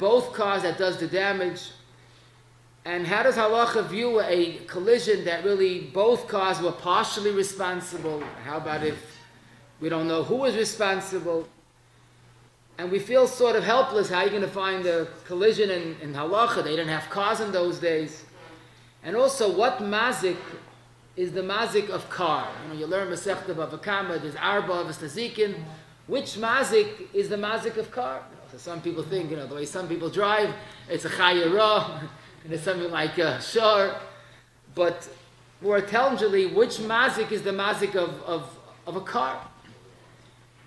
both cars that does the damage? And how does Halacha view a collision that really both cars were partially responsible? How about if we don't know who was responsible? And we feel sort of helpless. How are you going to find a collision in Halacha? They didn't have cars in those days. And also, what mazik is the mazik of car? You learn Masechta Bava Kama, there's Arba, there's Tazikin. Which mazik is the mazik of car? So some people think, the way some people drive, it's a chayira, and it's something like a shor. But more intelligently, which mazik is the mazik of a car?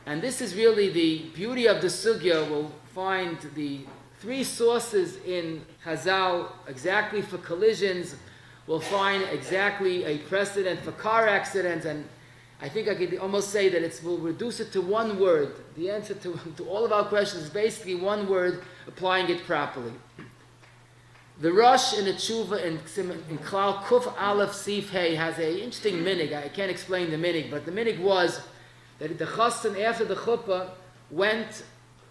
And this is really the beauty of the sugya. We'll find the three sources in Chazal exactly for collisions. We'll find exactly a precedent for car accidents, and I think I could almost say that we'll reduce it to one word. The answer to all of our questions is basically one word, applying it properly. The Rosh in the Tshuva in Klal Kuf Aleph Sif Hey has an interesting minig. I can't explain the minig, but the minig was that the chassan after the chuppah went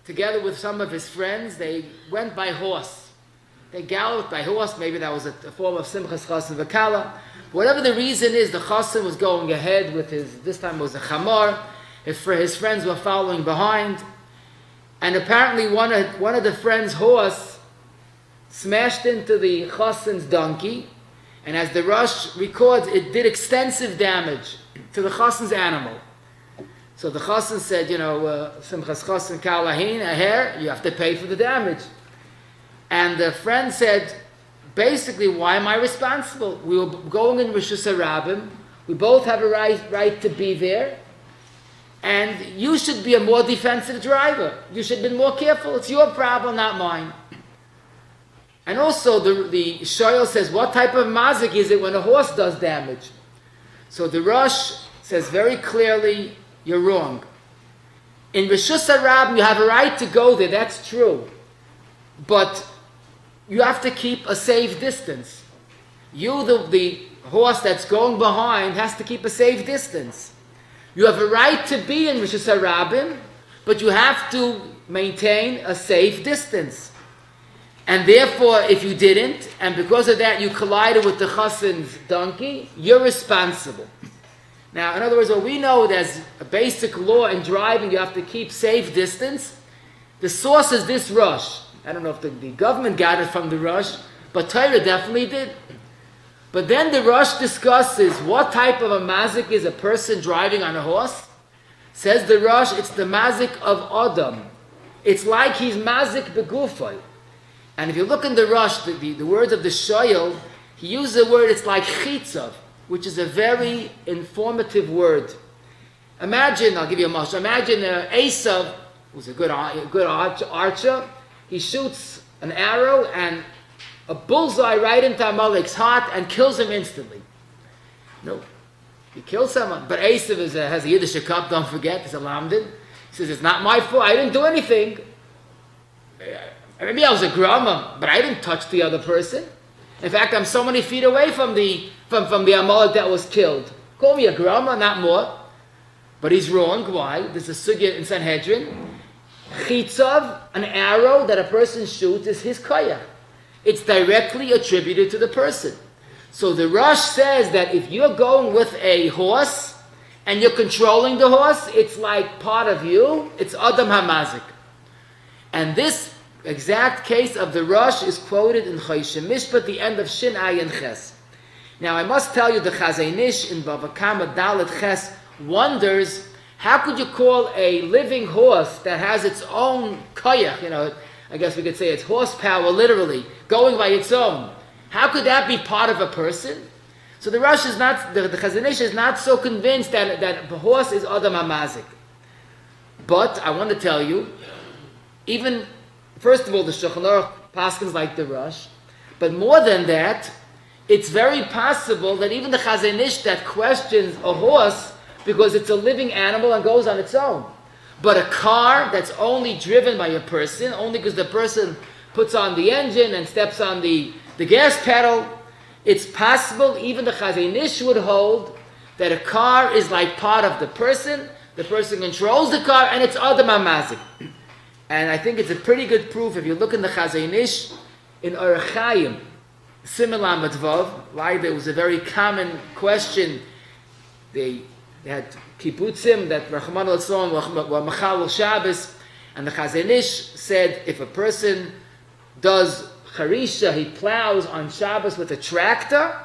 together with some of his friends. They went by horse. They galloped by horse. Maybe that was a form of simchas chassan v'kala. Whatever the reason is, the chassan was going ahead with this time it was a chamar. His friends were following behind. And apparently one of the friends' horse smashed into the chassan's donkey. And as the Rosh records, it did extensive damage to the chassan's animal. So the chassan said, simchas chassan kalahin, a hair, you have to pay for the damage. And the friend said, basically, why am I responsible? We were going in Rosh Hashanah. We both have a right to be there. And you should be a more defensive driver. You should have been more careful. It's your problem, not mine. And also, the shoyel says, what type of mazik is it when a horse does damage? So the Rosh says very clearly, you're wrong. In Rosh Hashanah, you have a right to go there, that's true. But you have to keep a safe distance. The horse that's going behind, has to keep a safe distance. You have a right to be in Rosh Hashanah, but you have to maintain a safe distance. And therefore, if you didn't, and because of that you collided with the chassan's donkey, you're responsible. Now, in other words, what we know there's a basic law in driving, you have to keep safe distance. The source is this Rosh. I don't know if the government got it from the Rosh, but Torah definitely did. But then the Rosh discusses what type of a mazik is a person driving on a horse. Says the Rosh, it's the mazik of Adam. It's like he's mazik begufay. And if you look in the Rosh, the words of the shoyel, he used the word, it's like chitzav, which is a very informative word. Imagine, I'll give you a mashal. Imagine Esav, who's a good archer. He shoots an arrow and a bullseye right into Amalek's heart and kills him instantly. No, he kills someone. But Esav has a Yiddish cup, don't forget, he's a lamdin. He says, it's not my fault, I didn't do anything. Maybe I was a grama, but I didn't touch the other person. In fact, I'm so many feet away from the Amalek that was killed. Call me a grama, not more. But he's wrong. Why? There's a sugya in Sanhedrin. Chitzav, an arrow that a person shoots, is his koyach. It's directly attributed to the person. So the Rosh says that if you're going with a horse and you're controlling the horse, it's like part of you. It's Adam HaMazik. And this exact case of the Rosh is quoted in Choshen Mishpat, the end of Shin Ayin Ches. Now I must tell you, the Chazaynish in Bava Kama Dalet Ches wonders, how could you call a living horse that has its own koyach, I guess we could say it's horsepower literally, going by its own. How could that be part of a person? So the Rosh is not, the Chazanish is not so convinced that the horse is Adam HaMazik. But I want to tell you, even, first of all, the Shulchan Aruch paskins like the Rosh, but more than that, it's very possible that even the Chazanish that questions a horse because it's a living animal and goes on its own. But a car that's only driven by a person, only because the person puts on the engine and steps on the gas pedal, it's possible even the Chazanish would hold that a car is like part of the person controls the car, and it's Adam HaMazik. And I think it's a pretty good proof if you look in the Chazon Ish, in Orach Chaim, similar Matvav, there was a very common question. They had kibbutzim that Rahman al-Tzon were Machal Shabbos, and the Chazon Ish said if a person does Charisha, he plows on Shabbos with a tractor,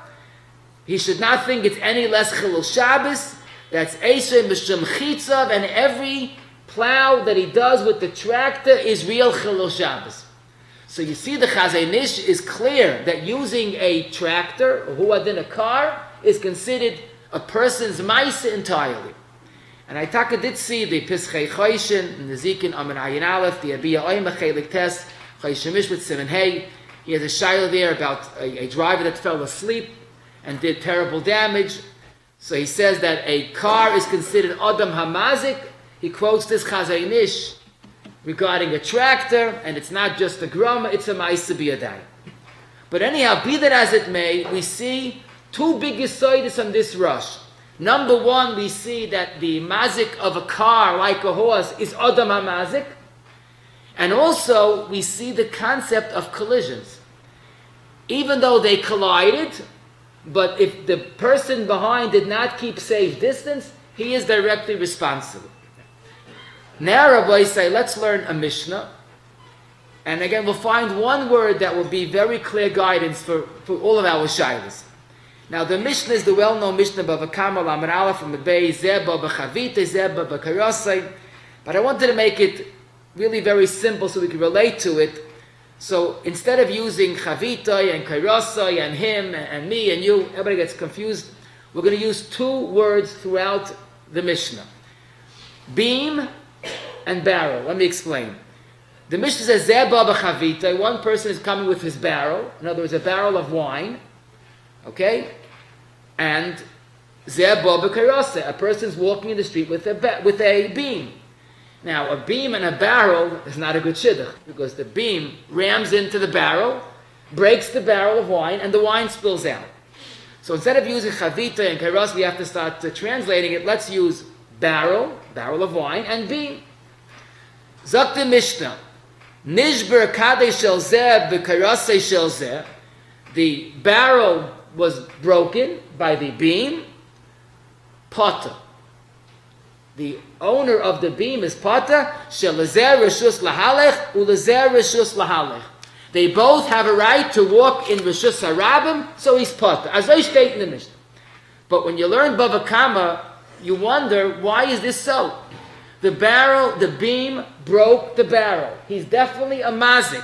he should not think it's any less Chilul Shabbos. That's Eishem B'Shem Chitzav, and every plow that he does with the tractor is real Chilul Shabbos. So you see the Chazon Ish is clear that using a tractor, or huadin a car, is considered a person's Maisa entirely. And I did see the Pischei Choshen, the Zikin Amin Ayin Aleph, the Abiyah Oymach Chelik Tes, Choshen Mishpat Siman Hey. He has a shayla there about a driver that fell asleep and did terrible damage. So he says that a car is considered Adam Hamazik. He quotes this Chazon Ish regarding a tractor, and it's not just a grama, it's a Maisa Biyadai. But anyhow, be that as it may, we see two big yisoidis on this rush. Number one, we see that the mazik of a car, like a horse, is Adam HaMazik. And also, we see the concept of collisions. Even though they collided, but if the person behind did not keep safe distance, he is directly responsible. Now, Rabbi say, let's learn a Mishnah. And again, we'll find one word that will be very clear guidance for all of our shaylas. Now, the Mishnah is the well-known Mishnah Bava Kama Lamed Aleph from the Bay, Zeba B'Chavite, Zeba B'Karasai. But I wanted to make it really very simple so we can relate to it. So instead of using Chavita and Karasai and him and me and you, everybody gets confused, we're going to use two words throughout the Mishnah. Beam and barrel. Let me explain. The Mishnah says, Zeba B'Chavita. One person is coming with his barrel. In other words, a barrel of wine. Okay? And Zeba B'Karasa, a person's walking in the street with a beam. Now, a beam and a barrel is not a good shidduch, because the beam rams into the barrel, breaks the barrel of wine, and the wine spills out. So instead of using Chavita and Karas, we have to start translating it. Let's use barrel of wine, and beam. Zok the Mishnah, Nishber Kadei Shel Zeh B'Karasei Shel Zeh. The barrel was broken by the beam, Potter. The owner of the beam is Potter, Shelazer Rishus Lahalech, Ulazer Rishus Lahalech. They both have a right to walk in Rishus Harabim, so he's Potter. As I state in the Mishnah. But when you learn Bava Kama, you wonder, why is this so? The beam broke the barrel. He's definitely a mazik.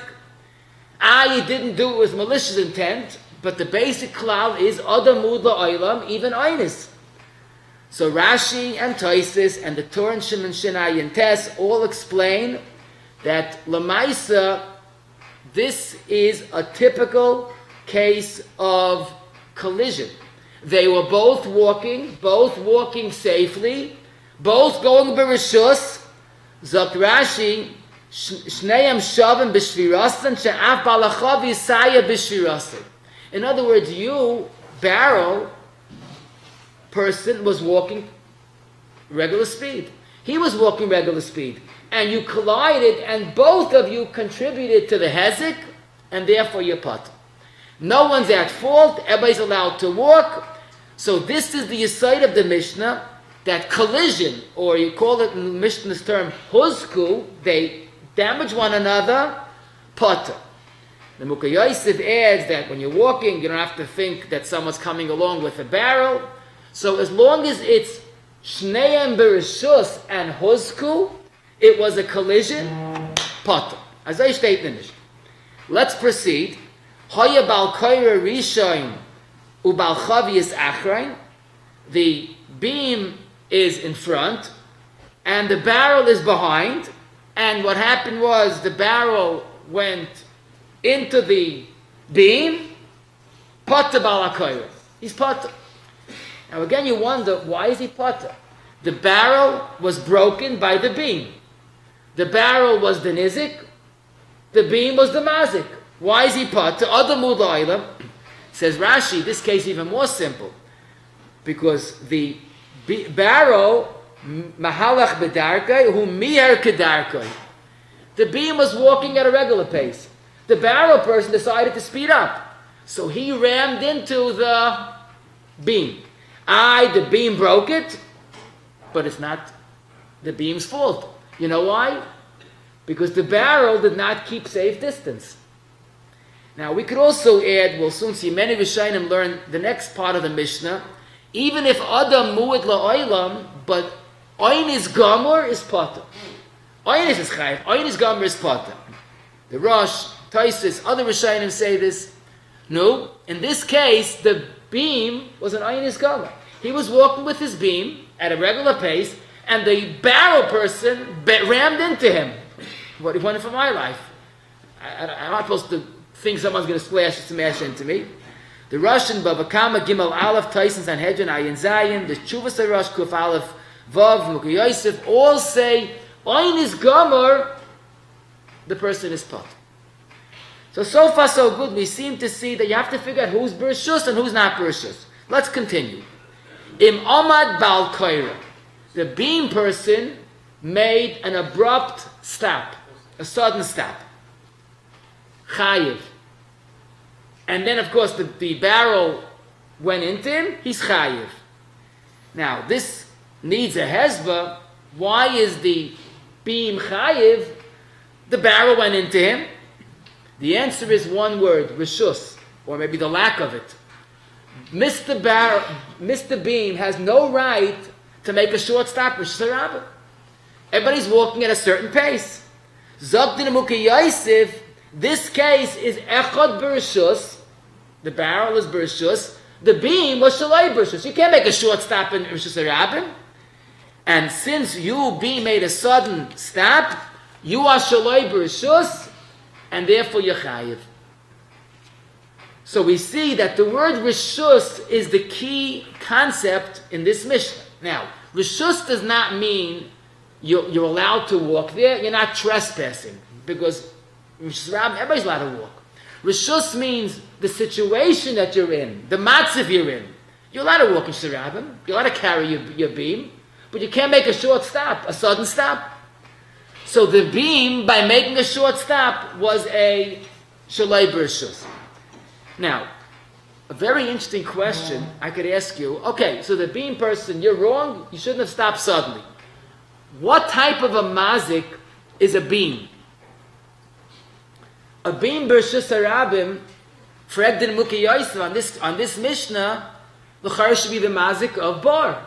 He didn't do it with malicious intent, but the basic klal is Adamud La'olam, even Einis. So Rashi and Tosfos and the Torah and Shimon Shinai and Tes all explain that Lamaisa, this is a typical case of collision. They were both walking safely, both going b'rishus. Zok Rashi, Shneim Shavim b'shvirasan, she'af balachav yisaya b'shvirasan. In other words, you, barrel, person was walking regular speed. He was walking regular speed. And you collided, and both of you contributed to the hezek, and therefore you're potter. No one's at fault. Everybody's allowed to walk. So this is the yesod of the Mishnah, that collision, or you call it in Mishnah's term, huzku, they damage one another, potter. The Mukha Yosef adds that when you're walking, you don't have to think that someone's coming along with a barrel. So as long as it's Shneim Bereshus and Huzku, it was a collision, potter. As I state in the Mishnah. Let's proceed. Hoya Bal Koira Rishon Ubal Chavius Achrein. The beam is in front, and the barrel is behind. And what happened was the barrel went into the beam. Potter Bal Koira. He's potter. Now again, you wonder, why is he potter? The barrel was broken by the beam. The barrel was the nizik. The beam was the mazik. Why is he potter? Adamud La'olam. Says Rashi, this case even more simple. Because the barrel, mahalach bedarkai, hu miher kedarkai. The beam was walking at a regular pace. The barrel person decided to speed up. So he rammed into the beam. The beam broke it, but it's not the beam's fault. You know why? Because the barrel did not keep safe distance. Now we could also add, we'll soon see, many Rishonim learn the next part of the Mishnah, even if Adam mu'id la'olam, but Oin is Gomer is Potter. Oin is Chayiv, Oin is Gomer is Potter. The Rosh, Taisus, other Rishonim say this. No, in this case, the beam was an Oin is Gomer. He was walking with his beam at a regular pace, and the barrel person rammed into him. What do you want for my life? I'm not supposed to think someone's going to smash into me. The Russian Bava Kama Gimel Aleph Tyson Sanhedrin Ayin Zayin, the Chuvas Rosh Kuf Aleph Vav Mukhi Yosef all say Oin is Gomer, the person is Pot. So far so good. We seem to see that you have to figure out who's Bereshus and who's not Bereshus. Let's continue. Im Omad Bal Koira, the beam person made an abrupt stop, a sudden stop. Chayiv. And then, of course, the barrel went into him, he's chayiv. Now, this needs a hezbah. Why is the beam chayiv? The barrel went into him. The answer is one word, reshus, or maybe the lack of it. Mr. Beam has no right to make a short stop, reshus harabah. Everybody's walking at a certain pace. Zogdin Mukhi Yosef, this case is echad bereshus. The barrel is bereshus. The beam was shalai bereshus. You can't make a short stop in reshus harabah. And since you beam made a sudden stop, you are shalai bereshus, and therefore you're chayiv. So we see that the word reshus is the key concept in this Mishnah. Now, reshus does not mean you're allowed to walk there. You're not trespassing, because everybody's allowed to walk. Reshus means the situation that you're in, the matzav you're in. You're allowed to walk in Shirabim. You're allowed to carry your beam, but you can't make a short stop, a sudden stop. So the beam, by making a short stop, was a shalai bereshus. Now, a very interesting question I could ask you. Okay, so the beam person, you're wrong. You shouldn't have stopped suddenly. What type of a mazik is a beam? A beam bereshus harabim, fregdin Mukhi Yosef, on this Mishnah, the l'chara should be the mazik of bar.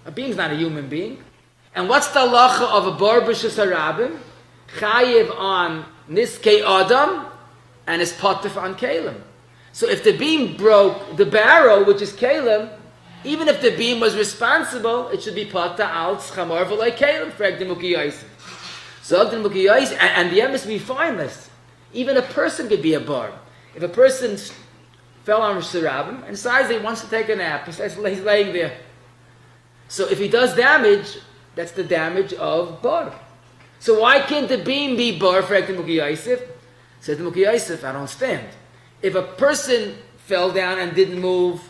A being's not a human being. And what's the halacha of a bar bereshus harabim? Chayiv on niskei adam, and is potif on kalim. So if the beam broke the barrel, which is kalim, even if the beam was responsible, it should be pata al tzchamor v'loi kalim, fregdin Mukhi Yosef. Zogdin Mukhi Yosef, and the emes we find this. Even a person could be a bar. If a person fell on Rosh Hashanah and decides he wants to take a nap, he's laying there. So if he does damage, that's the damage of bar. So why can't the beam be bar for Ektim Mukhi Yosef? Says the Mukhi Yosef, I don't understand. If a person fell down and didn't move,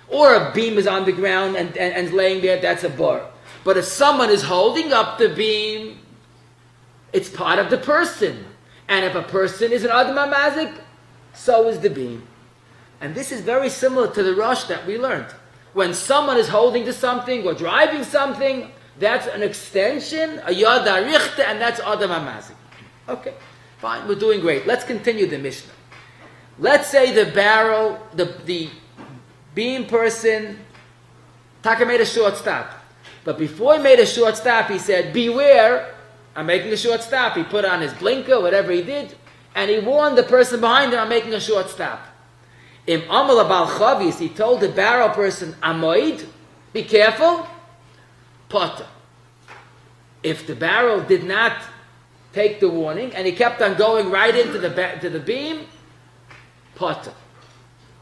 or a beam is on the ground and laying there, that's a bar. But if someone is holding up the beam, it's part of the person. And if a person is an Adam HaMazik, so is the beam. And this is very similar to the Rosh that we learned. When someone is holding to something or driving something, that's an extension, a Yad HaRichte, and that's Adam HaMazik. Okay, fine, we're doing great. Let's continue the Mishnah. Let's say the barrel, the beam person, Taka made a short stop. But before he made a short stop, he said, beware, I'm making a short stop. He put on his blinker, whatever he did, and he warned the person behind him, I'm making a short stop. Im Amal Abal Chavis, he told the barrel person, Amoid, be careful, Potter. If the barrel did not take the warning, and he kept on going right into the beam, Potter.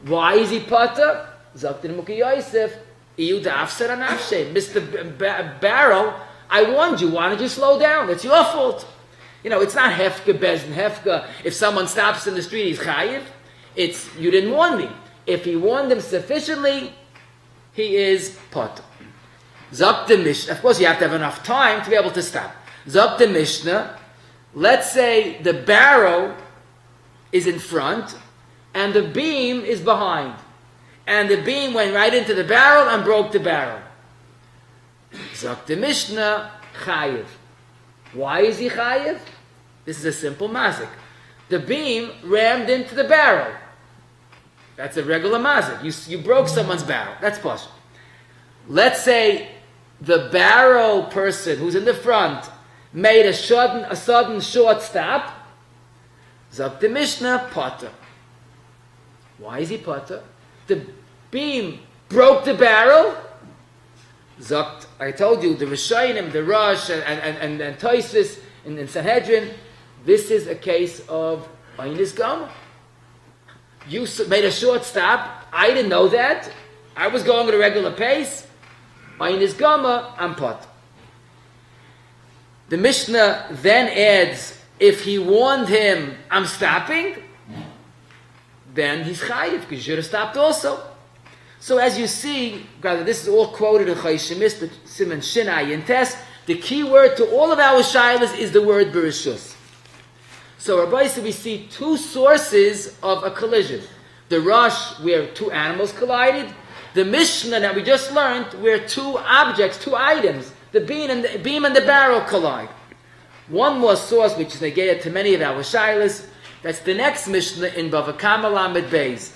Why is he Potter? Zaktin Mukhi Yosef, Iyu Da'afsar Anafshe, Mr. Barrel, I warned you. Why don't you slow down? It's your fault. You know, it's not hefka bezin hefka. If someone stops in the street, he's chayiv. It's you didn't warn me. If he warned him sufficiently, he is potter. Zok the Mishnah. Of course, you have to have enough time to be able to stop. Zok the Mishnah. Let's say the barrel is in front and the beam is behind. And the beam went right into the barrel and broke the barrel. Sagt the Mishnah, chayiv. Why is he chayiv? This is a simple mazik. The beam rammed into the barrel. That's a regular mazik. You broke someone's barrel. That's possible. Let's say the barrel person who's in the front made a sudden short stop. Sagt the Mishnah, potter. Why is he potter? The beam broke the barrel. Zakt, I told you, the Rishonim, the Rosh, and Tosfos in Sanhedrin, this is a case of Einis Gama. You made a short stop. I didn't know that. I was going at a regular pace. Einis Gama, I'm pot. The Mishnah then adds, if he warned him, I'm stopping, then he's chayiv, because you should have stopped also. So as you see, rather, this is all quoted in Chayshemis, the Siman Shinai and Tes. The key word to all of our shilas is the word bereshus. So Rabbi said we see two sources of a collision. The Rosh, where two animals collided. The Mishnah that we just learned, where two objects, two items, the beam and the barrel collide. One more source, which is negated to many of our shilas. That's the next Mishnah in Bava Kama Lamed Beis.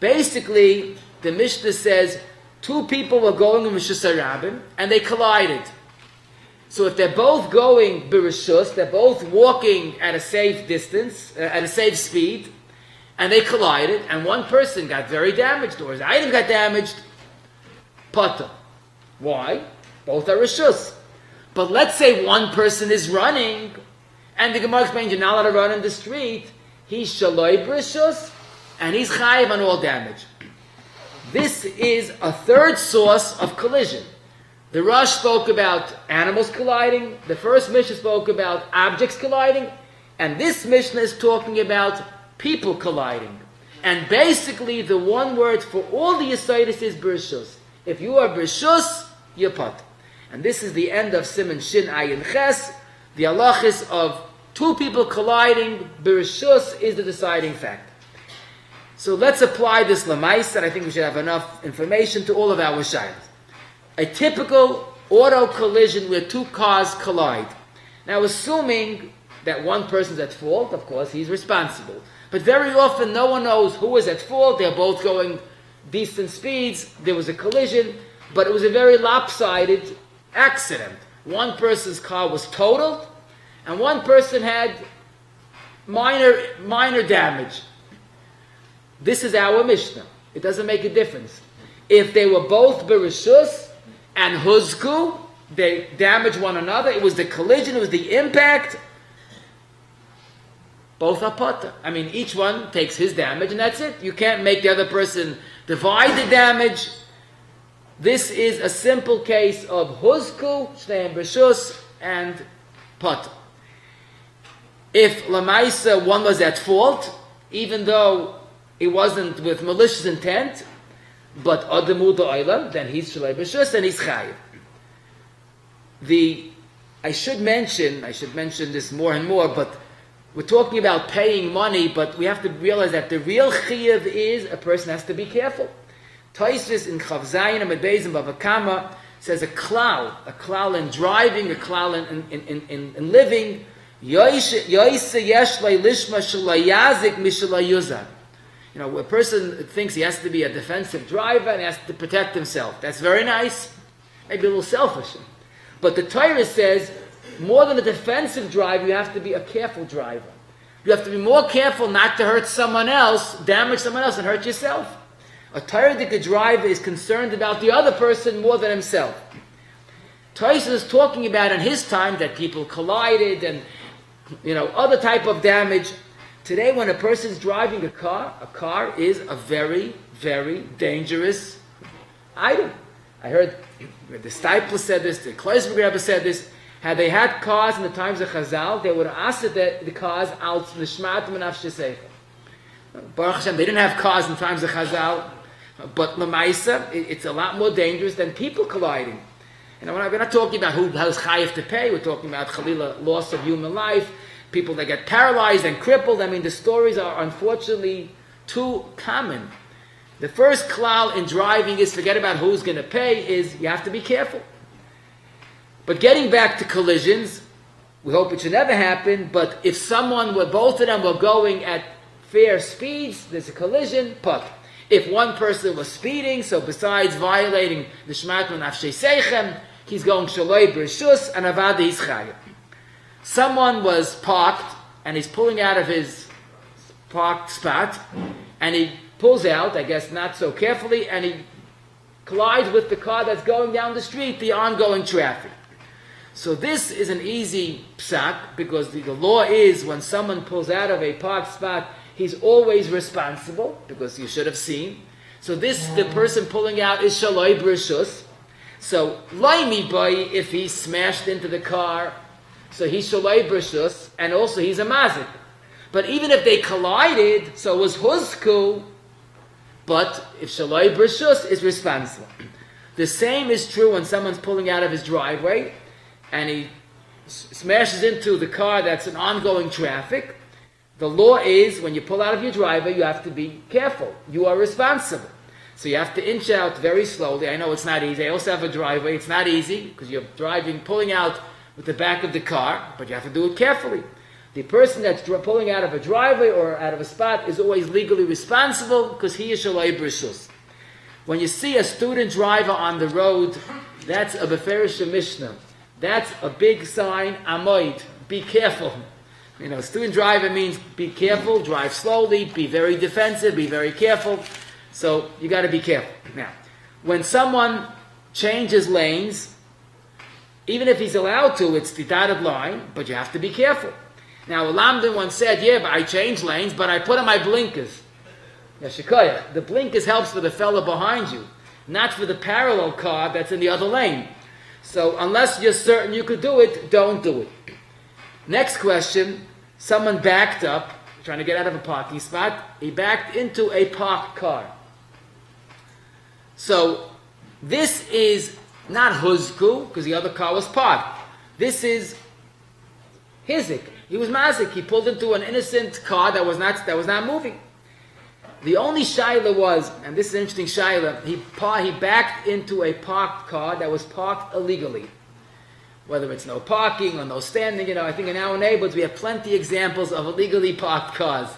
Basically, the Mishnah says two people were going in Rishus HaRabim and they collided. So if they're both going Bereshus, they're both walking at a safe distance, at a safe speed, and they collided, and one person got very damaged, or his item got damaged, Pata. Why? Both are Rishus. But let's say one person is running, and the Gemara explains you're not allowed to run in the street. He's Shaloi Bereshus, and he's Chayiv on all damage. This is a third source of collision. The Rosh spoke about animals colliding. The first Mishnah spoke about objects colliding. And this Mishnah is talking about people colliding. And basically the one word for all the Yisaitis is Bereshus. If you are Bereshus, you're Pat. And this is the end of Siman Shin Ayin Ches. The halachis of two people colliding, Bereshus is the deciding fact. So let's apply this Lamaisa, and I think we should have enough information to all of our shaylas. A typical auto collision where two cars collide. Now, assuming that one person's at fault, of course, he's responsible. But very often, no one knows who is at fault. They're both going decent speeds. There was a collision, but it was a very lopsided accident. One person's car was totaled, and one person had minor damage. This is our Mishnah. It doesn't make a difference. If they were both Bereshus and Huzku, they damaged one another. It was the collision, it was the impact. Both are Pata. I mean, each one takes his damage and that's it. You can't make the other person divide the damage. This is a simple case of Huzku, Shneim Bereshus, and Pata. If Lamaisa, one was at fault, even though it wasn't with malicious intent, but Adamu Da'olam, then he's Shalei B'Shus, and he's Chayiv. I should mention this more and more, but we're talking about paying money, but we have to realize that the real Chayiv is a person has to be careful. Tosfos in Chav Zayin and Beis and Bava Kama says a klal in driving, a klal in living, Yoise yesh lishma shalayazik mishalayuzah. You know, a person thinks he has to be a defensive driver and he has to protect himself. That's very nice. Maybe a little selfish. But the Torah says, more than a defensive driver, you have to be a careful driver. You have to be more careful not to hurt someone else, damage someone else, and hurt yourself. A Torah driver is concerned about the other person more than himself. Torah is talking about in his time that people collided and, other type of damage. Today, when a person is driving a car is a very, very dangerous item. I heard the Stipler said this, the Kleisberg Rebbe said this. Had they had cars in the times of Chazal, they would have asked the cars out to the Shmatim and Afsheseicha. Baruch Hashem, they didn't have cars in the times of Chazal, but Lamaisa, it's a lot more dangerous than people colliding. We're not talking about who has chayiv to pay. We're talking about Chalila, loss of human life. people that get paralyzed and crippled. I mean, the stories are unfortunately too common. The first klal in driving is forget about who's going to pay, is you have to be careful. But getting back to collisions, we hope it should never happen, but if both of them were going at fair speeds, there's a collision, but if one person was speeding, so besides violating the Shmat Nafshei Seichem, he's going Shaloi B'Rishus and Avada Yischayim. Someone was parked, and he's pulling out of his parked spot, and he pulls out, I guess not so carefully, and he collides with the car that's going down the street, the ongoing traffic. So this is an easy psak, because the law is when someone pulls out of a parked spot, he's always responsible, because you should have seen. So the person pulling out is Shaloi B'Rishus. So, Laimi Boy, if he smashed into the car, so he's Shaloi B'Rishus, and also he's a Mazik. But even if they collided, so it was Huzku, but if Shaloi B'Rishus is responsible. The same is true when someone's pulling out of his driveway, and he smashes into the car that's in ongoing traffic. The law is, when you pull out of your driveway, you have to be careful. You are responsible. So you have to inch out very slowly. I know it's not easy. I also have a driveway. It's not easy, because you're pulling out with the back of the car, but you have to do it carefully. The person that's pulling out of a driveway or out of a spot is always legally responsible, because he is Shaloi B'Rishus. When you see a student driver on the road, that's a Beferish Mishnah. That's a big sign, Amoid, be careful. Student driver means be careful, drive slowly, be very defensive, be very careful. So you got to be careful. Now, when someone changes lanes, even if he's allowed to, it's the dotted line, but you have to be careful. Now, Lamdan once said, yeah, but I changed lanes, but I put on my blinkers. The blinkers helps for the fellow behind you, not for the parallel car that's in the other lane. So unless you're certain you could do it, don't do it. Next question, someone backed up, trying to get out of a parking spot. He backed into a parked car. So this is not Huzku, because the other car was parked. This is Hizik. He was Mazik. He pulled into an innocent car that was not moving. The only shaila was, and this is an interesting shaila, he backed into a parked car that was parked illegally. Whether it's no parking or no standing, I think in our neighborhoods we have plenty examples of illegally parked cars.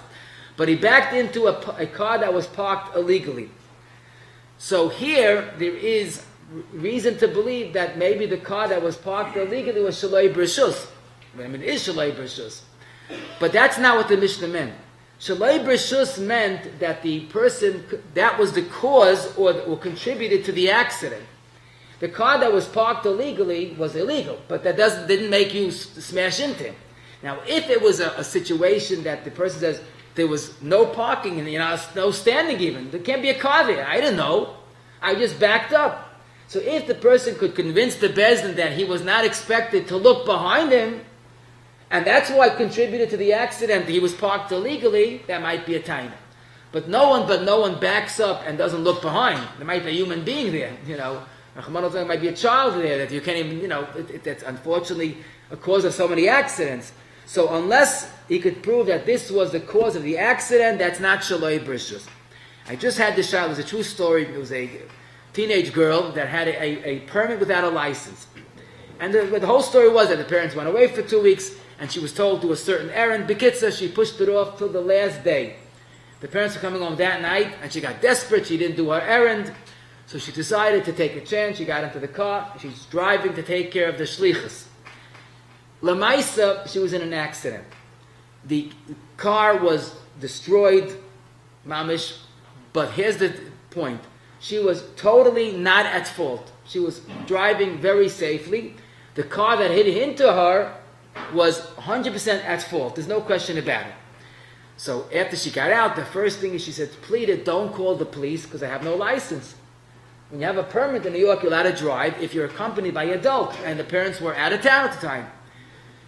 But he backed into a car that was parked illegally. So here, there is reason to believe that maybe the car that was parked illegally was Shaloi B'Rishus. I mean, it is Shaloi B'Rishus. But that's not what the Mishnah meant. Shaloi B'Rishus meant that the person, that was the cause or contributed to the accident. The car that was parked illegally was illegal, but that didn't make you smash into him. Now, if it was a situation that the person says there was no parking and no standing even, there can't be a car there. I didn't know. I just backed up. So if the person could convince the Bezdin that he was not expected to look behind him, and that's why it contributed to the accident, he was parked illegally, that might be a taina. But no one backs up and doesn't look behind. There might be a human being there, There might be a child there that you can't even, that's unfortunately a cause of so many accidents. So unless he could prove that this was the cause of the accident, that's not Shaloi B'Rishus. I just had this child, it was a true story. It was a teenage girl that had a permit without a license. And the whole story was that the parents went away for 2 weeks, and she was told to do a certain errand. Bekitza, she pushed it off till the last day. The parents were coming home that night, and she got desperate. She didn't do her errand. So she decided to take a chance. She got into the car. She's driving to take care of the shlichus. Lamaisa, she was in an accident. The car was destroyed, mamish. But here's the point. She was totally not at fault. She was driving very safely. The car that hit into her was 100% at fault. There's no question about it. So after she got out, the first thing is she said, pleaded, don't call the police because I have no license. When you have a permit in New York, you're allowed to drive if you're accompanied by an adult, and the parents were out of town at the time.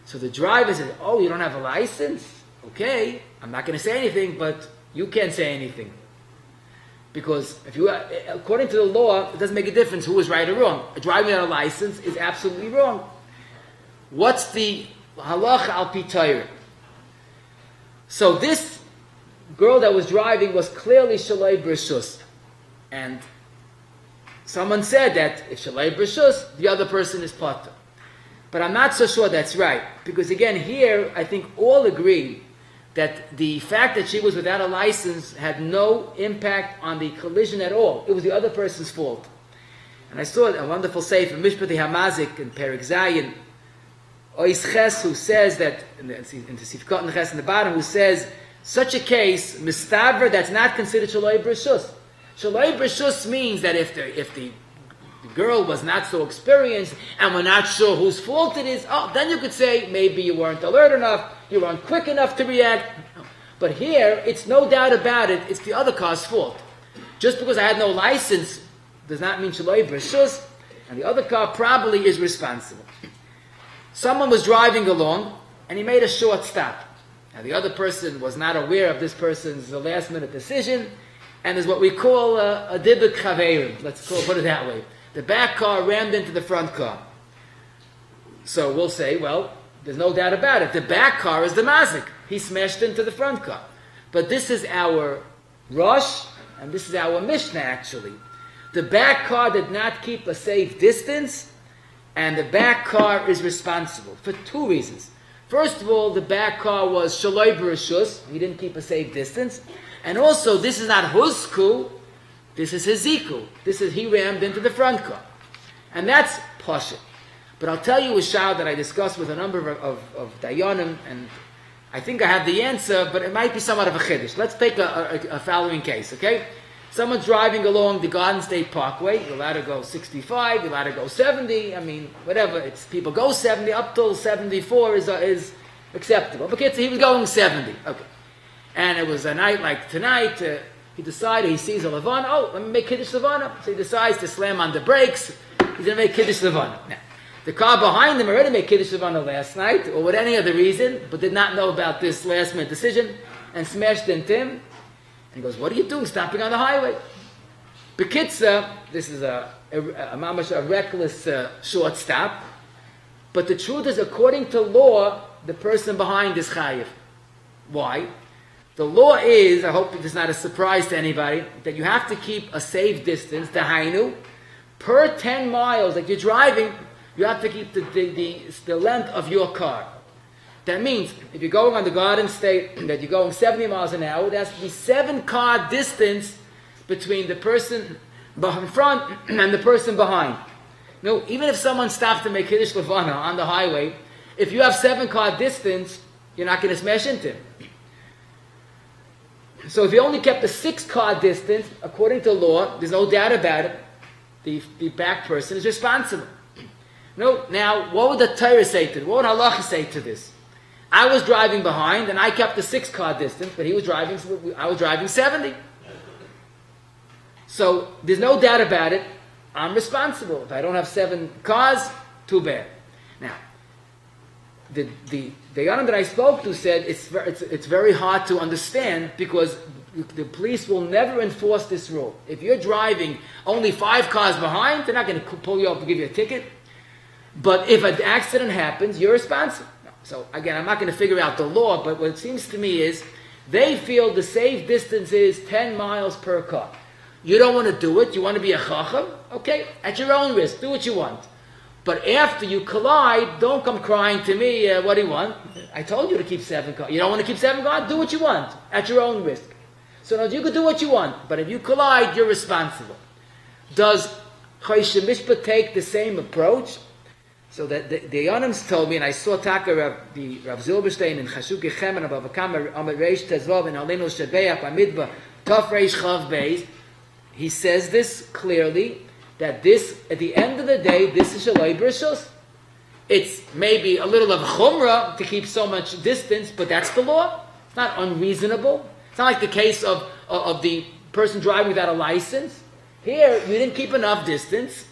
So the driver said, oh, you don't have a license? Okay, I'm not going to say anything, but you can't say anything. Because according to the law, it doesn't make a difference who is right or wrong. Driving without a license is absolutely wrong. What's the halacha al pi Torah? So this girl that was driving was clearly Shalei Brishus. And someone said that if Shalei Brishus, the other person is Pater. But I'm not so sure that's right. Because again, here, I think all agree that the fact that she was without a license had no impact on the collision at all. It was the other person's fault. And I saw a wonderful sefer, Mishpati Hamazik in Perik Zayin, Ois Ches, who says that, in the Sifkot and Ches in the bottom, who says, such a case, mistaver, that's not considered Shaloi Brishus. Shaloi Brishus means that if the girl was not so experienced and we're not sure whose fault it is, then you could say maybe you weren't alert enough, you weren't quick enough to react. But here, it's no doubt about it, it's the other car's fault. Just because I had no license does not mean Shaloi Brishus, and the other car probably is responsible. Someone was driving along and he made a short stop. Now the other person was not aware of this person's last minute decision, and is what we call a dibuk chaverim. Put it that way. The back car rammed into the front car. So we'll say, well, there's no doubt about it. The back car is the mazik. He smashed into the front car. But this is our Rosh, and this is our Mishnah actually. The back car did not keep a safe distance, and the back car is responsible for two reasons. First of all, the back car was Shaloi Brishus. He didn't keep a safe distance. And also, this is not Husku, this is Hiziku. This is he rammed into the front car. And that's Pasha. But I'll tell you a shah that I discussed with a number of Dayanim, and I think I have the answer, but it might be somewhat of a chiddush. Let's take a following case, okay? Someone's driving along the Garden State Parkway. You're allowed to go 65, you're allowed to go 70. I mean, whatever. It's people go 70, up till 74 is acceptable. But he was going 70. Okay. And it was a night like tonight. He decided, he sees a Levana. Let me make Kiddush Levana. So he decides to slam on the brakes. He's going to make Kiddush Levana. Now, the car behind him already made Kiddush Levana last night, or with any other reason, but did not know about this last minute decision, and smashed into him. And he goes, what are you doing stopping on the highway? Bekitza, this is a reckless short stop. But the truth is, according to law, the person behind is chayiv. Why? The law is, I hope it's not a surprise to anybody, that you have to keep a safe distance, the hainu, per 10 miles, like you're driving, you have to keep the length of your car. That means, if you're going on the Garden State, that you're going 70 miles an hour, there has to be 7-car distance between the person in front and the person behind. You know, even if someone stops to make Kiddush Levana on the highway, if you have 7-car distance, you're not going to smash into him. So if you only kept a 6-car distance, according to law, there's no doubt about it, the back person is responsible. No, now, what would the Torah say to this? What would Halacha say to this? I was driving behind, and I kept a 6-car distance, but I was driving 70. So there's no doubt about it, I'm responsible. If I don't have 7 cars, too bad. Now, the Yonim that I spoke to said it's very hard to understand because the police will never enforce this rule. If you're driving only 5 cars behind, they're not going to pull you up and give you a ticket. But if an accident happens, you're responsible. So again, I'm not going to figure out the law, but what it seems to me is they feel the safe distance is 10 miles per car. You don't want to do it, you want to be a chacham, okay, at your own risk, do what you want. But after you collide, don't come crying to me, what do you want? I told you to keep 7 cars. You don't want to keep 7 cars? Do what you want, at your own risk. So now you can do what you want, but if you collide, you're responsible. Does Choshen Mishpat take the same approach? So that the Yonims told me, and I saw Taka Rav Zilberstein in Chashuk Yechem and Abba Vakam Amid Reish Tezvav and Alenu Shebeach Amidba Tov Reish Chav Beis. He says this clearly, that this, at the end of the day, this is Shaloi Brishus. It's maybe a little of chumrah to keep so much distance, but that's the law. It's not unreasonable. It's not like the case of the person driving without a license. Here, you didn't keep enough distance,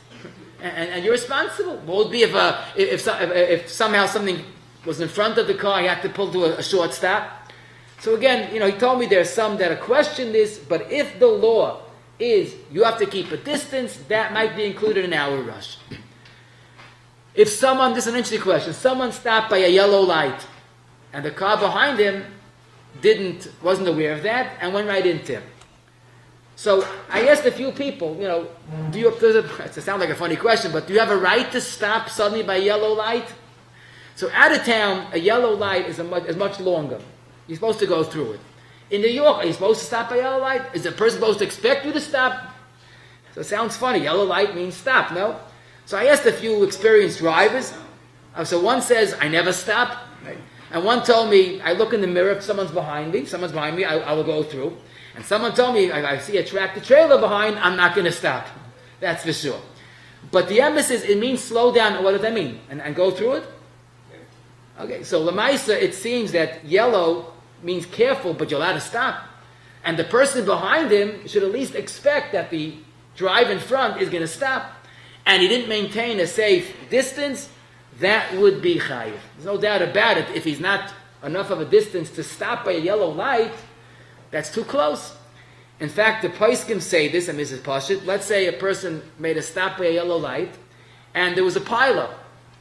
and you're responsible. What would be if somehow something was in front of the car, you had to pull to a short stop? So again, he told me there are some that question this, but if the law is you have to keep a distance, that might be included in our rush. If someone, this is an interesting question, someone stopped by a yellow light, and the car behind him wasn't aware of that and went right into him. So I asked a few people, it sounds like a funny question, but do you have a right to stop suddenly by a yellow light? So out of town, a yellow light is much longer. You're supposed to go through it. In New York, are you supposed to stop by yellow light? Is the person supposed to expect you to stop? So it sounds funny. Yellow light means stop, no? So I asked a few experienced drivers. So one says, I never stop. Right? And one told me, I look in the mirror, if someone's behind me, I will go through. And someone told me, if I see a tractor trailer behind, I'm not going to stop. That's for sure. But the emphasis, it means slow down. What does that mean? And go through it? Okay, so Lamaisa, it seems that yellow means careful, but you're allowed to stop. And the person behind him should at least expect that the drive in front is going to stop. And he didn't maintain a safe distance, that would be chayiv. There's no doubt about it. If he's not enough of a distance to stop by a yellow light, that's too close. In fact, the poskim say this, and this is Pashut. Let's say a person made a stop by a yellow light, and there was a pileup.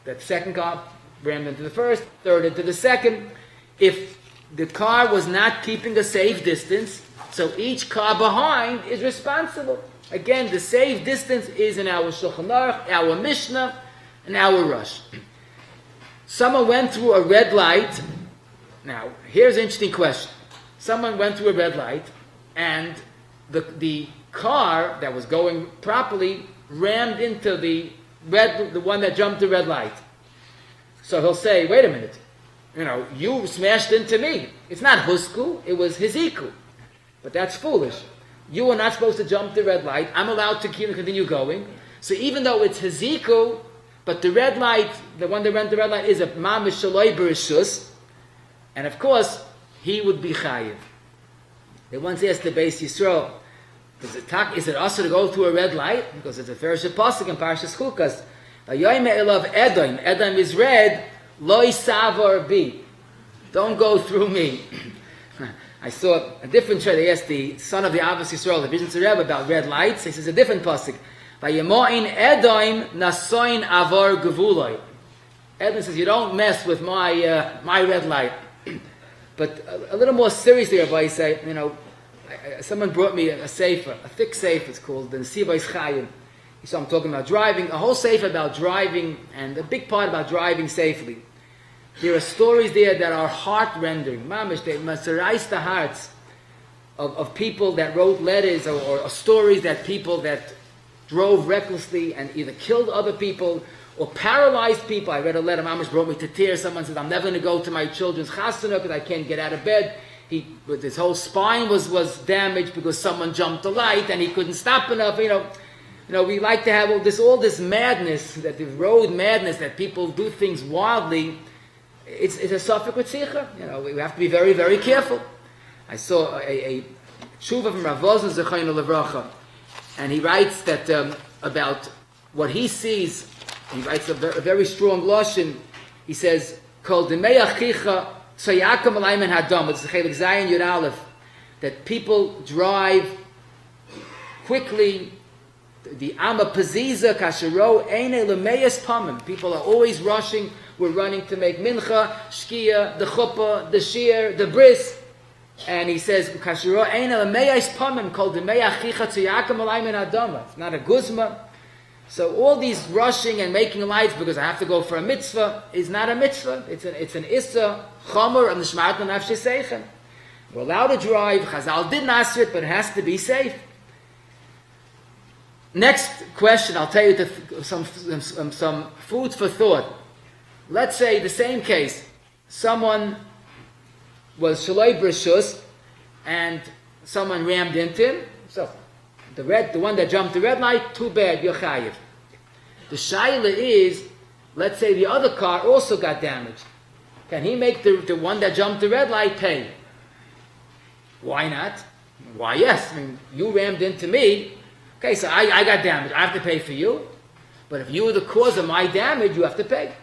That second car rammed into the first, third into the second. If the car was not keeping a safe distance, so each car behind is responsible. Again, the safe distance is in our Shulchan Aruch, our Mishnah, and our Rush. Someone went through a red light. Now, here's an interesting question. Someone went through a red light, and the car that was going properly rammed into the one that jumped the red light. So he'll say, wait a minute, you smashed into me. It's not husku, it was hiziku. But that's foolish. You are not supposed to jump the red light. I'm allowed to continue going. So even though it's hiziku, but the red light, the one that ran the red light, is a mamish shaloi b'rishus, and of course, he would be chayiv. They once asked the Beis Yisrael, is it also to go through a red light? Because it's a Ferush Pasuk in Parshas Chukas. Edom is red, loy savor bi. Don't go through me. I saw a different trade. They asked the son of the Avos Yisrael, the Vision Rebbe, about red lights. He says a different pasuk. Vayemoin Edom nasoin avor gevuloi. Edom says, you don't mess with my red light. But a little more seriously, Rabbi, say, someone brought me a sefer, a thick sefer. It's called the Nesivos Chayim. So I'm talking about driving, a whole sefer about driving, and a big part about driving safely. There are stories there that are heart-rending. Mamish, they masterized the hearts of people that wrote letters or stories that people that drove recklessly and either killed other people or paralyzed people. I read a letter, Mamish brought me to tears. Someone said, I'm never going to go to my children's chasana because I can't get out of bed. His whole spine was damaged because someone jumped the light and he couldn't stop enough. We like to have all this madness, that the road madness, that people do things wildly. It's a suffix with sikha. We have to be very, very careful. I saw a tshuva from Rav Ozen Zechaynu Levracha, and he writes that about what he sees. He writes a very strong lashon. He says, "Kol demei achicha tzayakam alayim hadam." It's Chelik Zayin Yud Aleph, that people drive quickly. The Amma Paziza Kashero Eine Lemeyas Pamim. People are always rushing. We're running to make mincha, shkia, the chuppah, the shir, the bris. And he says, Kashero Eine Lemeyas Pamim called the Meyachicha Tziyakam Alayim Adama. It's not a guzma. So all these rushing and making lights because I have to go for a mitzvah is not a mitzvah. It's an issa, chomer, and the shmart and nafshe seichem. We're allowed to drive. Chazal did nasr it, but it has to be safe. Next question, I'll tell you some food for thought. Let's say the same case. Someone was shaloi b'rishus, and someone rammed into him. So, the one that jumped the red light, too bad, you're chayiv. The shaila is, let's say the other car also got damaged. Can he make the one that jumped the red light pay? Why not? Why yes? You rammed into me. Okay, so I got damaged. I have to pay for you. But if you were the cause of my damage, you have to pay.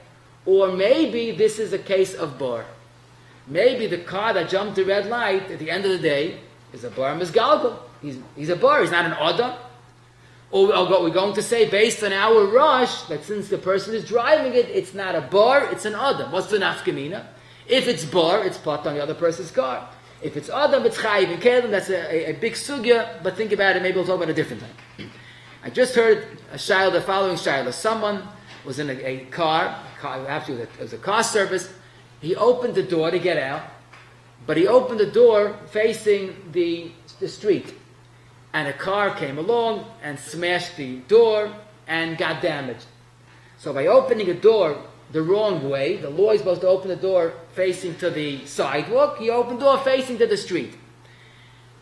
Or maybe this is a case of bar. Maybe the car that jumped the red light at the end of the day is a bar mizgalgal. He's a bar. He's not an adam. Or we're going to say, based on our rush, that since the person is driving it, it's not a bar, it's an adam. What's the nafkamina? If it's bar, it's put on the other person's car. If it's Adam, it's Chayiv and Kelim. That's a big sugya, but think about it, maybe we'll talk about it a different time. I just heard the following shayla. Someone was in a car, actually it was a car service. He opened the door to get out, but he opened the door facing the street. And a car came along and smashed the door and got damaged. So by opening a door the wrong way, the law is supposed to open the door facing to the sidewalk, he opened the door facing to the street.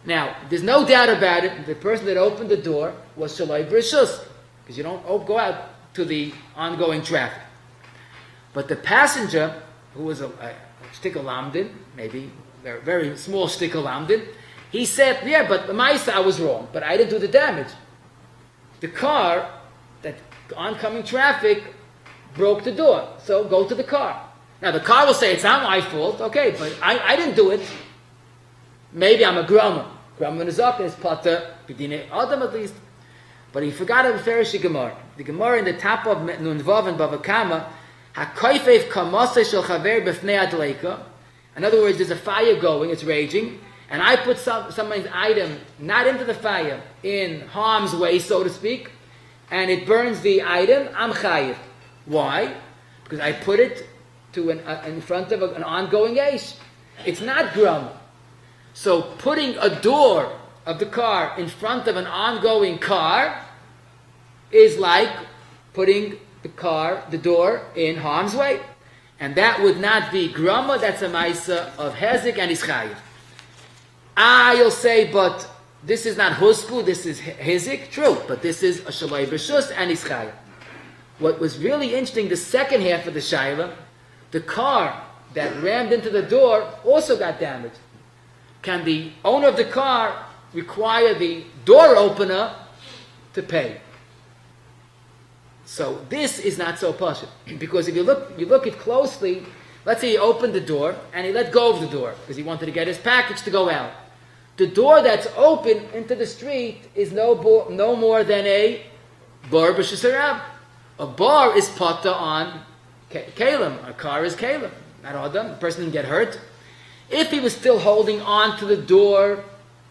Now, there's no doubt about it, the person that opened the door was Shalai Brishus, because you don't go out to the ongoing traffic. But the passenger, who was a shtickle lamdin, maybe a very small shtickle lamdin, he said, yeah, but the Maisa, I was wrong, but I didn't do the damage. The car, that oncoming traffic, broke the door, so go to the car. Now, the car will say, it's not my fault, okay, but I didn't do it. Maybe I'm a grumman. Grumman is up, it's pata, b'dinei Adam at least. But he forgot a Ferishi Gemara. The Gemara in the top of Nun Vav and Bava Kama, HaKoifev kamasei shel chaver b'fnei adleika. In other words, there's a fire going, it's raging, and I put someone's item not into the fire, in harm's way, so to speak, and it burns the item, I'm chayiv. Why? Because I put it to in front of an ongoing eish. It's not grumman. So putting a door of the car in front of an ongoing car is like putting the door in harm's way. And that would not be grumma, that's a maisa of hezik and ischayiv. You'll say, but this is not husku, this is hezik. True, but this is a shalai b'shus and ischayiv. What was really interesting, the second half of the shayla, the car that rammed into the door also got damaged. Can the owner of the car require the door opener to pay? So this is not so pashut, because if you look it closely, let's say he opened the door and he let go of the door because he wanted to get his package to go out. The door that's open into the street is no more than a bar b'shisarab. A bar is pata on kalim. A car is kalim. Not adam. The person didn't get hurt. If he was still holding on to the door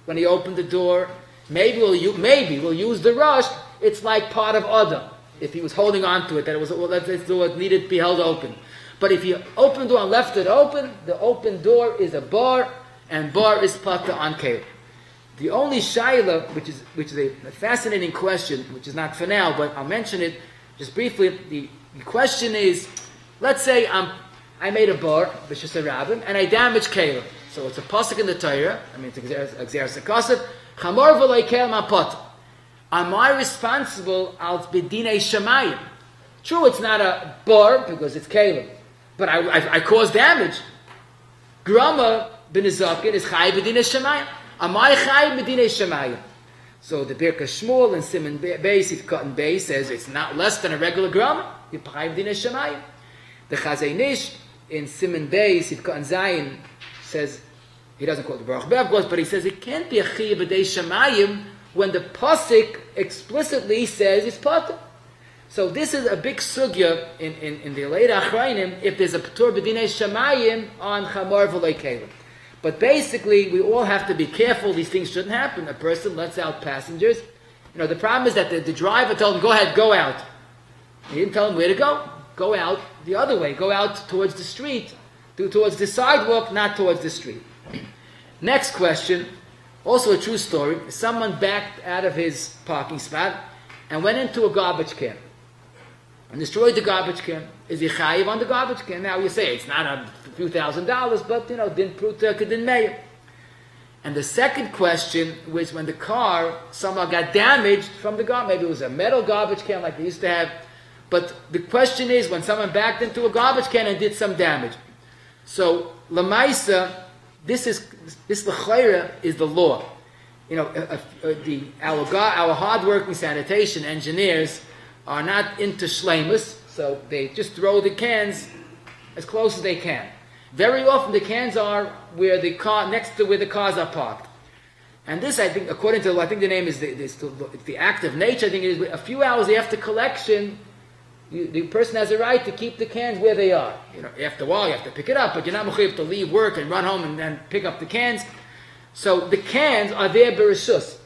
when he opened the door, maybe we'll use the rush. It's like part of adam. If he was holding on to it, that it needed to be held open. But if you open the door and left it open, the open door is a bar, and bar is pata on kalim. The only shayla, which is a fascinating question, which is not for now, but I'll mention it just briefly. The question is, let's say I made a bar, b'shus rabim, and I damaged kalim. So it's a pasuk in the Torah. I mean, it's exeris akasav. Chamor v'loi kalim apot. Am I responsible al b'dinei shemayim? True, it's not a bar because it's kalim, but I caused damage. Grama b'nizakin is chay b'dinei shemayim. Am I chay b'dinei shemayim? So the Birka Shmuel in Siman Beis, if cut in Beis, says it's not less than a regular grama. You chay b'dinei shemayim. The Chazei Nish in Siman Beis, if cut in Zayin, says he doesn't quote the Baruch Bev, but he says it can't be a chay b'dinei shemayim when the pasuk explicitly says it's pata. So this is a big sugya in the Leida Achrayim if there's a patur b'dinei shemayim on chamor v'loi kalim. But basically, we all have to be careful. These things shouldn't happen. A person lets out passengers. The problem is that the driver told him, go ahead, go out. He didn't tell him where to go. Go out the other way. Go out towards the street, towards the sidewalk, not towards the street. Next question. Also a true story. Someone backed out of his parking spot and went into a garbage can and destroyed the garbage can. Is he chayiv on the garbage can? Now you say it's not a few $1,000s, but didn't prove to kedin meir. And the second question was when the car somehow got damaged from the garbage. Maybe it was a metal garbage can like they used to have. But the question is when someone backed into a garbage can and did some damage. So lamaisa. This l'chayra is the law. Our hardworking sanitation engineers are not into shleimus, so they just throw the cans as close as they can. Very often the cans are where next to where the cars are parked. And this, I think, according to the name is the act of nature. I think it is a few hours after collection. The person has a right to keep the cans where they are. After a while you have to pick it up, but you're not mechuyev to leave work and run home and then pick up the cans. So the cans are there bereshus.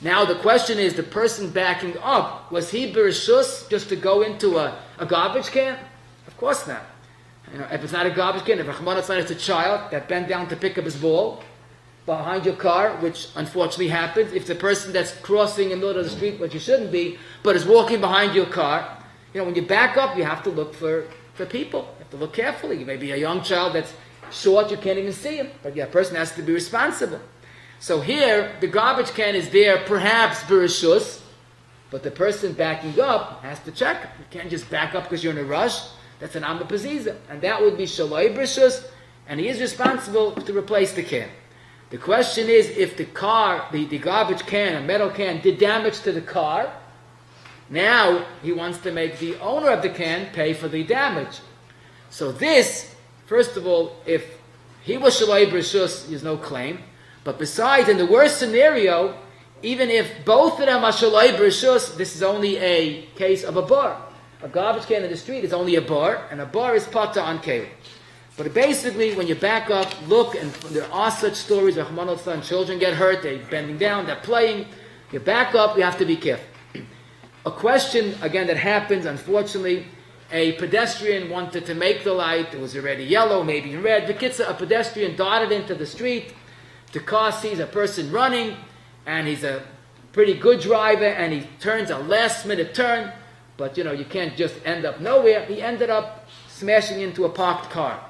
Now the question is, the person backing up, was he bereshus just to go into a garbage can? Of course not. If it's not a garbage can, if it's a child that bent down to pick up his ball behind your car, which unfortunately happens, if the person that's crossing in the middle of the street, which you shouldn't be, but is walking behind your car, when you back up, you have to look for people. You have to look carefully. You may be a young child that's short, you can't even see him, but that person has to be responsible. So here, the garbage can is there, perhaps bereshus, but the person backing up has to check. You can't just back up because you're in a rush. That's an amma paziza, and that would be shaloi bereshus, and he is responsible to replace the can. The question is, if the car, the garbage can, a metal can, did damage to the car, now he wants to make the owner of the can pay for the damage. So this, first of all, if he was shaloi bereshus, there's no claim. But besides, in the worst scenario, even if both of them are shaloi bereshus, this is only a case of a bar. A garbage can in the street is only a bar, and a bar is pata on keli. But basically, when you back up, look, and there are such stories, children get hurt, they're bending down, they're playing. You back up, you have to be careful. A question, again, that happens, unfortunately, a pedestrian wanted to make the light, it was already yellow, maybe red. A pedestrian darted into the street, the car sees a person running, and he's a pretty good driver, and he turns a last-minute turn, but you can't just end up nowhere. He ended up smashing into a parked car.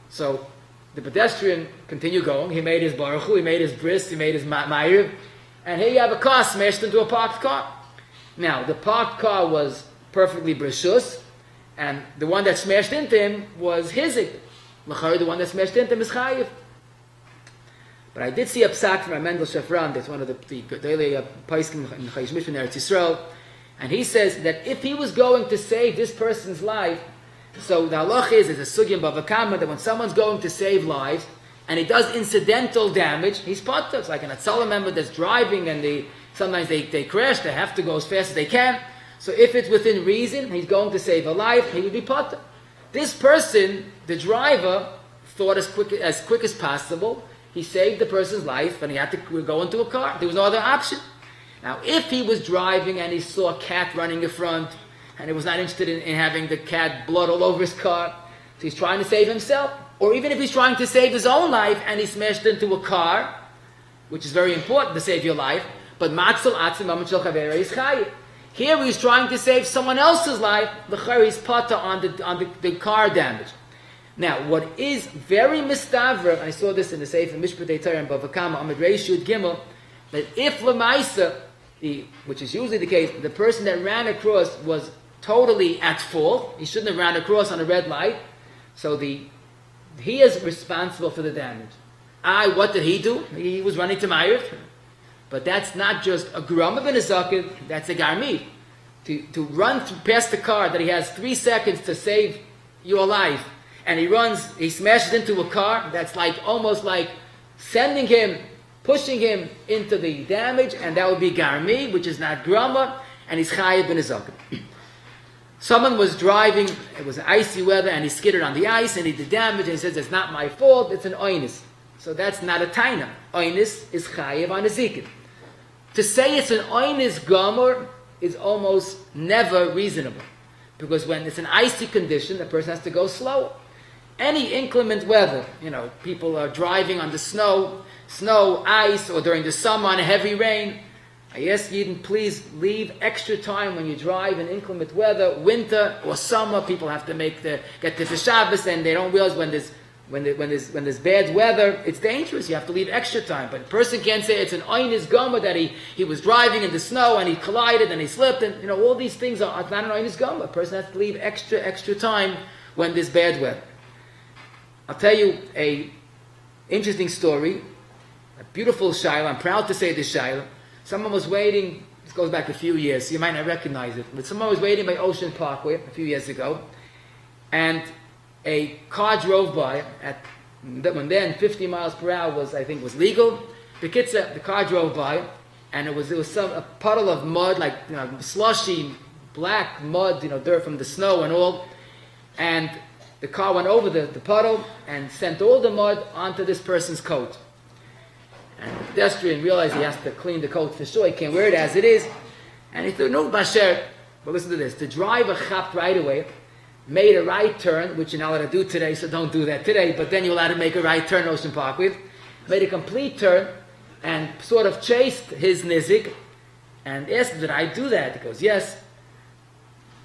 So the pedestrian continued going. He made his baruch hu, he made his bris, he made his ma'ariv, and here you have a car smashed into a parked car. Now, the parked car was perfectly bereshus, and the one that smashed into him was hizik. The one that smashed into him is chayiv. But I did see a psak from Mendel Shafran, that's one of the daily paiskim in Chayish Mishpan Eretz Yisrael, and he says that if he was going to save this person's life, so the halacha is, there's a sugya Bava Kama, that when someone's going to save lives, and he does incidental damage, he's potter. It's like an Atzala member that's driving, and sometimes they crash, they have to go as fast as they can. So if it's within reason, he's going to save a life, he would be potter. This person, the driver, thought as quick as possible. He saved the person's life, and he had to go into a car. There was no other option. Now, if he was driving and he saw a cat running in front, and he was not interested in having the cat blood all over his car, so he's trying to save himself. Or even if he's trying to save his own life, and he smashed into a car, which is very important to save your life, but matzal atzim amachel chavera is chayiv. Here he's trying to save someone else's life, the chayr is pata on the car damage. Now, what is very mistavra, I saw this in the Sefer Mishpatei Torah and Bava Kama, Amid Reish Yud Gimel, that if Lamaisa, which is usually the case, the person that ran across was totally at fault, he shouldn't have ran across on a red light, so he is responsible for the damage. What did he do? He was running to Ma'ariv. But that's not just a grama ben a that's a garmi. To run past the car that he has 3 seconds to save your life, and he smashes into a car, that's almost like sending him, pushing him into the damage, and that would be garmi, which is not grama, and he's chayiv ben a Someone was driving, it was icy weather, and he skidded on the ice, and he did damage, and he says, it's not my fault, it's an oinis. So that's not a taina. Oinis is chayiv on a zikin. To say it's an oinis gomer is almost never reasonable. Because when it's an icy condition, the person has to go slow. Any inclement weather, people are driving on the snow, ice, or during the summer on a heavy rain. I ask Yidden, please leave extra time when you drive in inclement weather, winter or summer. People have to get to the Shabbos, and they don't realize when there's bad weather, it's dangerous. You have to leave extra time. But a person can't say it's an oinis goma that he was driving in the snow and he collided and he slipped, and all these things are not an oinis goma. A person has to leave extra time when there's bad weather. I'll tell you a interesting story, a beautiful shayla. I'm proud to say this shayla. Someone was waiting, this goes back a few years, so you might not recognize it, but someone was waiting by Ocean Parkway a few years ago, and a car drove by when then 50 miles per hour was legal. The car drove by, and it was a puddle of mud, slushy black mud, dirt from the snow and all, and the car went over the puddle and sent all the mud onto this person's coat. And the pedestrian realized he has to clean the coat for sure. He can't wear it as it is. And he thought, no, Basher. But listen to this. The driver chapped right away, made a right turn, which you're not allowed to do today, so don't do that today. But then you're allowed to make a right turn, Ocean Parkway. Made a complete turn and sort of chased his nizik and asked him, did I do that? He goes, yes.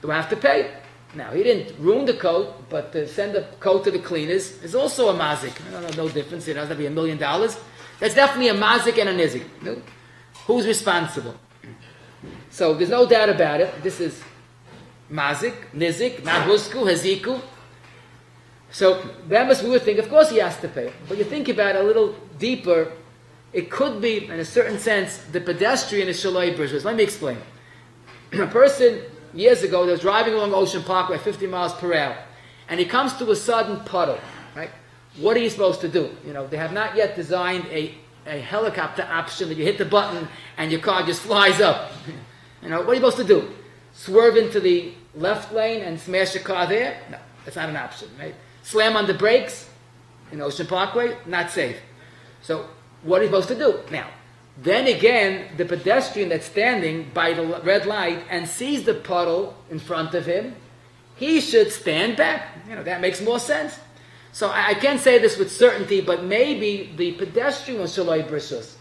Do I have to pay? Now, he didn't ruin the coat, but to send the coat to the cleaners is also a mazik. No difference. It doesn't have to be $1 million. That's definitely a mazik and a nizik. No? Who's responsible? So there's no doubt about it. This is mazik, nizik, not husku, haziku. So that we would think, of course he has to pay. But you think about it a little deeper, it could be, in a certain sense, the pedestrian is shaloi b'rishus. Let me explain. A person, years ago, was driving along Ocean Parkway at 50 miles per hour, and he comes to a sudden puddle, right? What are you supposed to do? They have not yet designed a helicopter option that you hit the button and your car just flies up. What are you supposed to do? Swerve into the left lane and smash your car there? No, that's not an option, right? Slam on the brakes in Ocean Parkway? Not safe. So, what are you supposed to do? Now, then again, the pedestrian that's standing by the red light and sees the puddle in front of him, he should stand back. That makes more sense. So I can't say this with certainty, but maybe the pedestrian was shaloi b'rishus.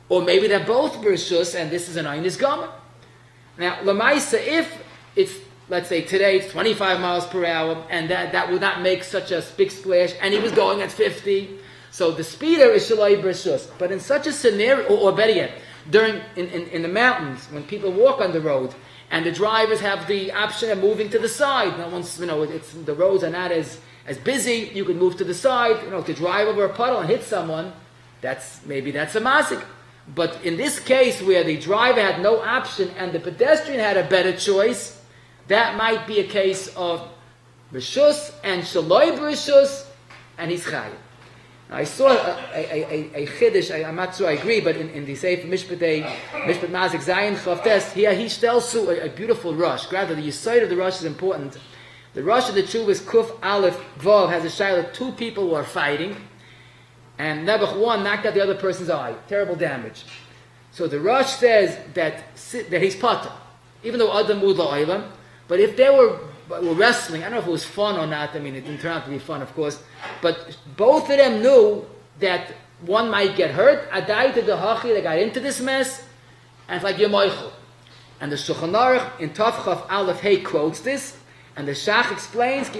Or maybe they're both b'rishus and this is an einis gama. Now, Lamaisa, if it's, let's say today it's 25 miles per hour, and that would not make such a big splash, and he was going at 50, so the speeder is shaloi b'rishus. But in such a scenario, or better yet, in the mountains, when people walk on the road, and the drivers have the option of moving to the side, no one's, the roads are not as busy, you can move to the side, to drive over a puddle and hit someone, maybe that's a mazik. But in this case, where the driver had no option and the pedestrian had a better choice, that might be a case of rishus and shaloi b'rishus, and he's chayiv. I saw a chiddush, I'm not sure I agree, but in the Sefer Mishpat Mazik Zayin Chavtes, he tells you a beautiful rush. Rather, the yesod of the rush is important. The rush of the Tshuva is Kuf Aleph Vav, has a shayla, two people who are fighting, and Nebuch one knocked out the other person's eye. Terrible damage. So the rush says that he's patur, even though Adam Mud La'olam, but if they were wrestling, I don't know if it was fun or not, it didn't turn out to be fun, of course, but both of them knew that one might get hurt. Adai to the Hachi, they got into this mess, and it's like Yemoichel. And the Shulchan Aruch in Tav Chaf Aleph Hey quotes this, and the Shach explains,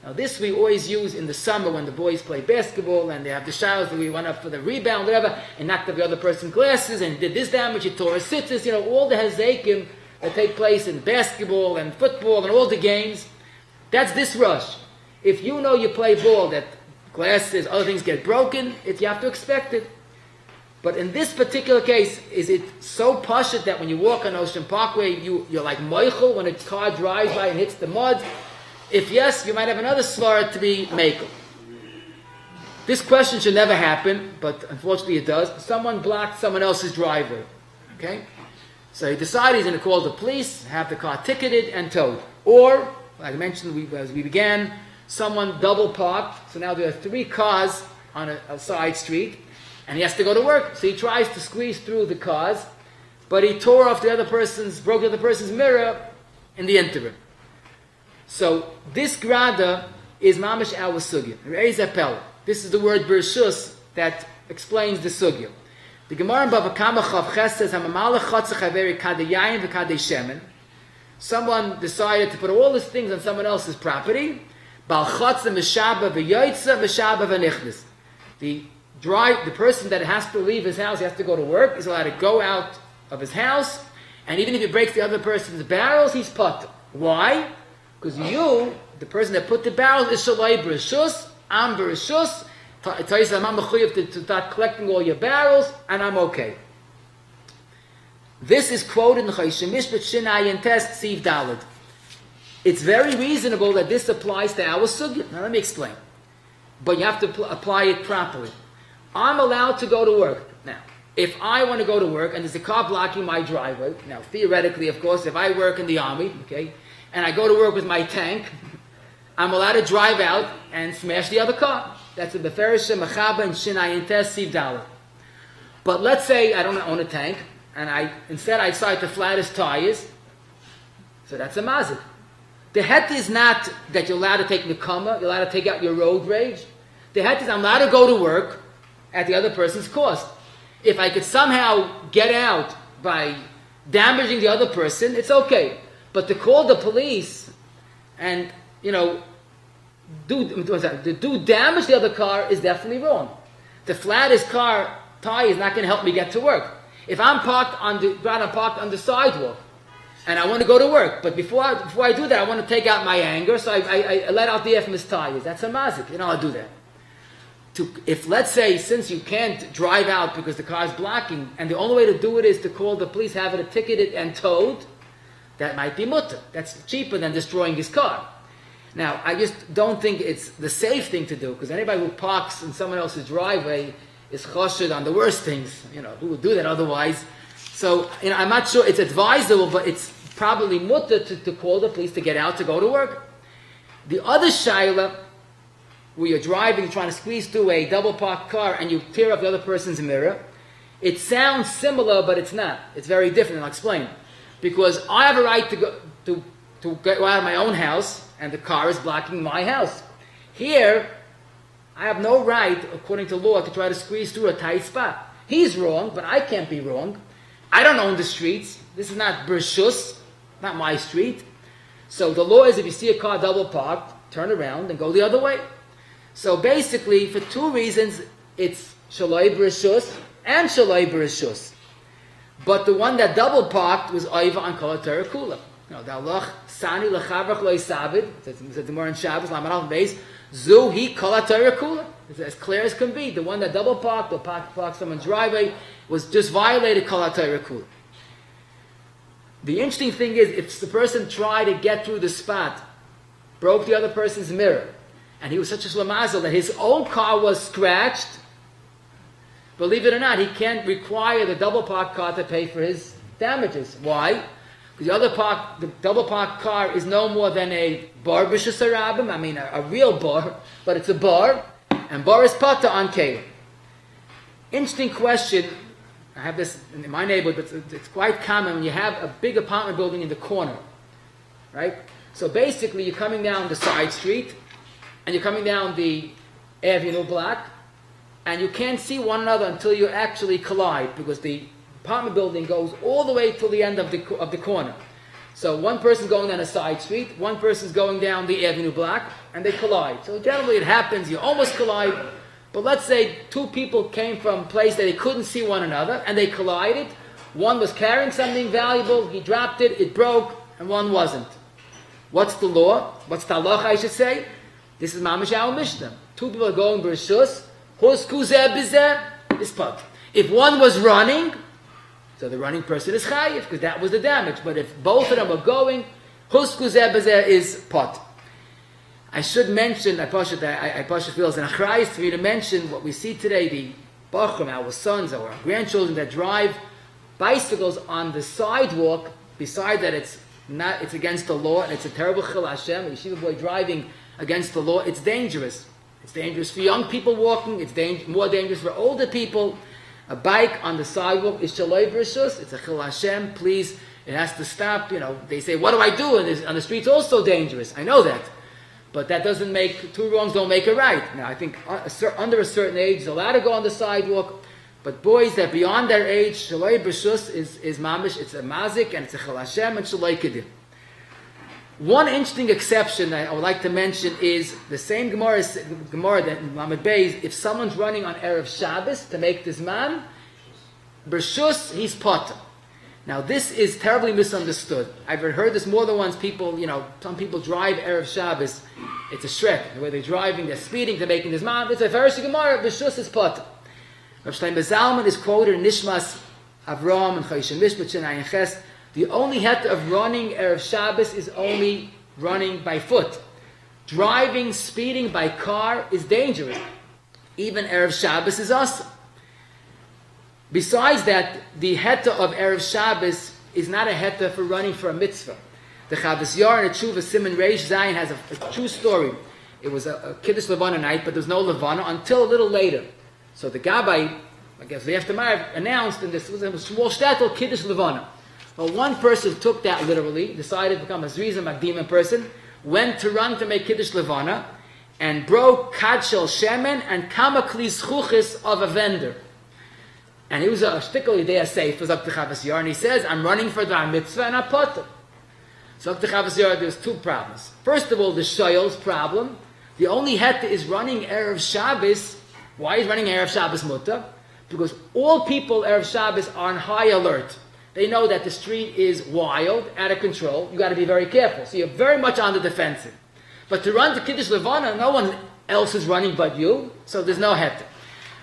now this we always use in the summer when the boys play basketball and they have the showers and we went up for the rebound, whatever, and knocked up the other person's glasses and did this damage, he tore his sitters, all the hazekim that take place in basketball and football and all the games. That's this rush. If you know you play ball, that glasses, other things get broken, you have to expect it. But in this particular case, is it so pashut that when you walk on Ocean Parkway, you're like moichel when a car drives by and hits the mud? If yes, you might have another svara to be mekel. This question should never happen, but unfortunately it does. Someone blocked someone else's driveway. Okay? So he decided he's going to call the police, have the car ticketed and towed. Or, like I mentioned as we began, someone double parked, so now there are 3 cars on a side street, and he has to go to work. So he tries to squeeze through the cars, but he broke the other person's mirror in the interim. So this grada is mamish our sugya. Re'ez apel. This is the word bershus that explains the sugya. The Gemara in Bava Kama Chav Ches says, "Hamamalach chatzach haveri kadei yayin v'kadei shemen." Someone decided to put all these things on someone else's property. Bal chatzah mishaba v'yoytza mishaba v'nichnis. The person that has to leave his house, he has to go to work, is allowed to go out of his house, and even if he breaks the other person's barrels, he's patur. Why? Because the person that put the barrels, is shaloi b'rishus, I'm b'rishus, it tells you I'm mechuyev to start collecting all your barrels, and I'm okay. This is quoted in Choshen Mishpat Shinai and Test Siv Daled. It's very reasonable that this applies to our sugya. Now let me explain. But you have to apply it properly. I'm allowed to go to work. Now, if I want to go to work and there's a car blocking my driveway, now theoretically, of course, if I work in the army, okay, and I go to work with my tank, I'm allowed to drive out and smash the other car. That's a Beferisha, Mechaba, and Shinai, and Tes, Siv Dalet. But let's say I don't own a tank, and instead I decide to flat his tires, so that's a mazik. The het is not that you're allowed to take nekama, you're allowed to take out your road rage. The het is I'm allowed to go to work at the other person's cost. If I could somehow get out by damaging the other person, it's okay. But to call the police and, do damage the other car is definitely wrong. To flat his car tire is not going to help me get to work. If I'm parked on the sidewalk and I want to go to work, but before I do that, I want to take out my anger, so I let out the air from his tires. That's a mazik. I'll do that. If, let's say, since you can't drive out because the car is blocking, and the only way to do it is to call the police, have it ticketed and towed, that might be mutter. That's cheaper than destroying his car. Now, I just don't think it's the safe thing to do, because anybody who parks in someone else's driveway is choshed on the worst things. Who would do that otherwise? So, I'm not sure it's advisable, but it's probably mutter to call the police to get out to go to work. The other shaila, where you're driving, you're trying to squeeze through a double parked car and you tear up the other person's mirror, it sounds similar, but it's not. It's very different, and I'll explain. Because I have a right to go out of my own house, and the car is blocking my house. Here, I have no right, according to law, to try to squeeze through a tight spot. He's wrong, but I can't be wrong. I don't own the streets. This is not Bershus, not my street. So the law is if you see a car double parked, turn around and go the other way. So basically, for two reasons, it's Shalai Bereshus and Shalai Bereshus. But the one that double parked was Oiva on Kol HaTorah Kula. The Allah Sani L'Chavrach Lo Yisabid, it's the more in Shabbos, Lamed Aleph Beis, Zu Hi Kol HaTorah Kula. It's as clear as can be. The one that double parked or parked someone's driveway was just violated Kol HaTorah Kula. The interesting thing is, if the person tried to get through the spot, broke the other person's mirror, and he was such a shlamazel that his own car was scratched, believe it or not, he can't require the double parked car to pay for his damages. Why? Because the double parked car is no more than a bar b'shus harabim, a real bar, but it's a bar, and bar is pata on kelim. Interesting question. I have this in my neighborhood, but it's quite common when you have a big apartment building in the corner, right? So basically, you're coming down the side street, and you're coming down the avenue block, and you can't see one another until you actually collide, because the apartment building goes all the way till the end of the corner. So one person's going down a side street, one person's going down the avenue block, and they collide. So generally it happens, you almost collide, but let's say two people came from a place that they couldn't see one another, and they collided. One was carrying something valuable, he dropped it, it broke, and one wasn't. What's the law? What's the halacha, I should say? This is Mamash our Mishnah. Two people are going Bereshus, Hus Kuzeh Bizeh is pot. If one was running, so the running person is chayiv, because that was the damage. But if both of them are going, Hus Kuzeh Bizeh is pot. I should mention, I feel as an achrayis for you to mention what we see today, the bachrim, our sons, our grandchildren that drive bicycles on the sidewalk, beside that it's against the law, and it's a terrible chil Hashem, a yeshiva boy driving against the law, it's dangerous. It's dangerous for young people walking, it's more dangerous for older people. A bike on the sidewalk is shaloi b'rishus, it's a chil Hashem, please, it has to stop. They say, what do I do? And on the street's also dangerous. I know that. But that doesn't make, two wrongs don't make a right. Now, I think under a certain age, it's allowed to go on the sidewalk, but boys that beyond their age, shaloi b'rishus is mamish, it's a mazik, and it's a chil Hashem, and shaloi kedim. One interesting exception that I would like to mention is the same Gemara that in Lamed Beis, if someone's running on Erev Shabbos to make this man, Bershus, he's potter. Now this is terribly misunderstood. I've heard this more than once. People, some people drive Erev Shabbos. It's a shrek. The way they're driving, they're speeding, they're making this man. It's a Pharisee Gemara, Bershus is potter. Rav Shlomo Zalman is quoted in Nishmas Avram and Chayshim Mishpat Shenayin Ches. The only het of running Erev Shabbos is only running by foot. Driving, speeding by car is dangerous. Even Erev Shabbos is awesome. Besides that, the heta of Erev Shabbos is not a heta for running for a mitzvah. The Chavos Yair and the Tshuva Siman Reish Zayin has a true story. It was a Kiddush Levana night, but there was no Levana until a little later. So the Gabbai, I guess the aftermath, announced in this was a small shtetl Kiddush Levana. Well, one person took that literally, decided to become a Zriza Magdima person, went to run to make Kiddush Levana, and broke Kadshel Shemen and Kamakli Schuchis of a vendor. And he was a shtickle Yidei Seif, was up to Chavas Yar, and he says, I'm running for the mitzvah and I put it. So up to Chavas Yar, there's two problems. First of all, the Shoyol's problem. The only heta is running Erev Shabbos. Why is running Erev Shabbos mutter? Because all people Erev Shabbos are on high alert. They know that the street is wild, out of control. You got to be very careful. So you're very much on the defensive. But to run to Kiddush Levana, no one else is running but you, so there's no heta.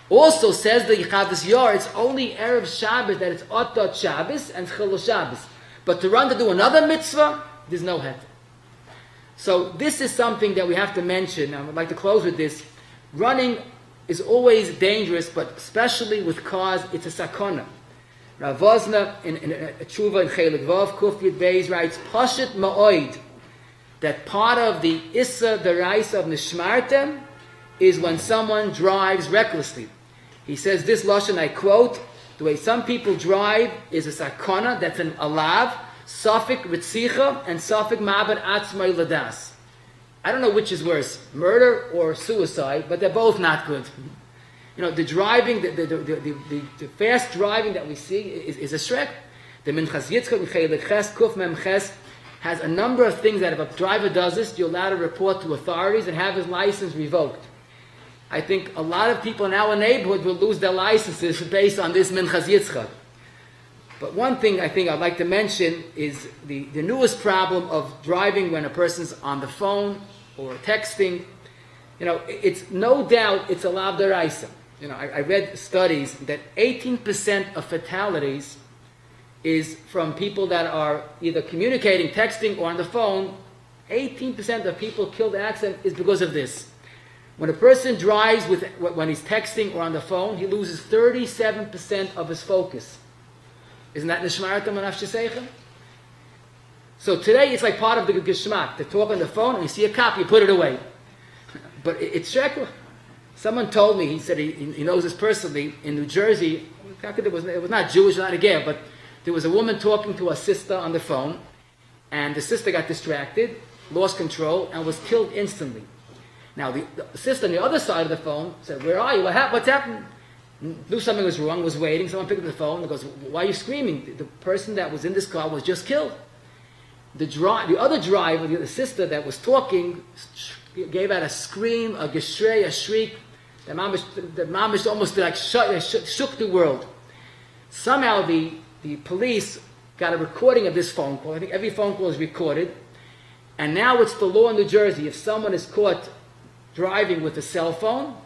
Also says the Chavas Yar, it's only Erev Shabbos that it's Otot Shabbos and Chilul Shabbos. But to run to do another mitzvah, there's no heta. So this is something that we have to mention. I would like to close with this. Running is always dangerous, but especially with cars, it's a sakona. Rav Vosna in a tshuva in Chelik Vav Kuf Yud Beis writes, Pashit Ma'oid, that part of the Issa Deraisa of Nishmartem is when someone drives recklessly. He says this lashon, I quote, the way some people drive is a sakona, that's an alav, Safik Ritzicha, and Safik Ma'abad Atzmai Ladas. I don't know which is worse, murder or suicide, but they're both not good. You know, the driving, the fast driving that we see is a shrek. The Minchas Yitzchak in Chelik Ches, Kuf Mem Ches, has a number of things that if a driver does this, you're allowed to report to authorities and have his license revoked. I think a lot of people in our neighborhood will lose their licenses based on this Minchas Yitzchak. But one thing I think I'd like to mention is the newest problem of driving when a person's on the phone or texting. You know, it's no doubt it's a lav deraisa. You know, I read studies that 18% of fatalities is from people that are either communicating, texting, or on the phone. 18% of people killed in accident is because of this. When a person drives when he's texting or on the phone, he loses 37% of his focus. Isn't that nishmaratam and afsheseicha? So today it's like part of the geschmack. To talk on the phone and you see a cop, you put it away. But it's shekla. Someone told me, he said he knows this personally, in New Jersey, it was not Jewish, not a gay, but there was a woman talking to her sister on the phone, and the sister got distracted, lost control, and was killed instantly. Now the sister on the other side of the phone said, where are you? What's happened? Knew something was wrong, was waiting, someone picked up the phone and goes, why are you screaming? The person that was in this car was just killed. The other driver, the sister that was talking, gave out a scream, a geshrei, a shriek. The mamish almost like shook the world. Somehow the police got a recording of this phone call. I think every phone call is recorded. And now it's the law in New Jersey. If someone is caught driving with a cell phone,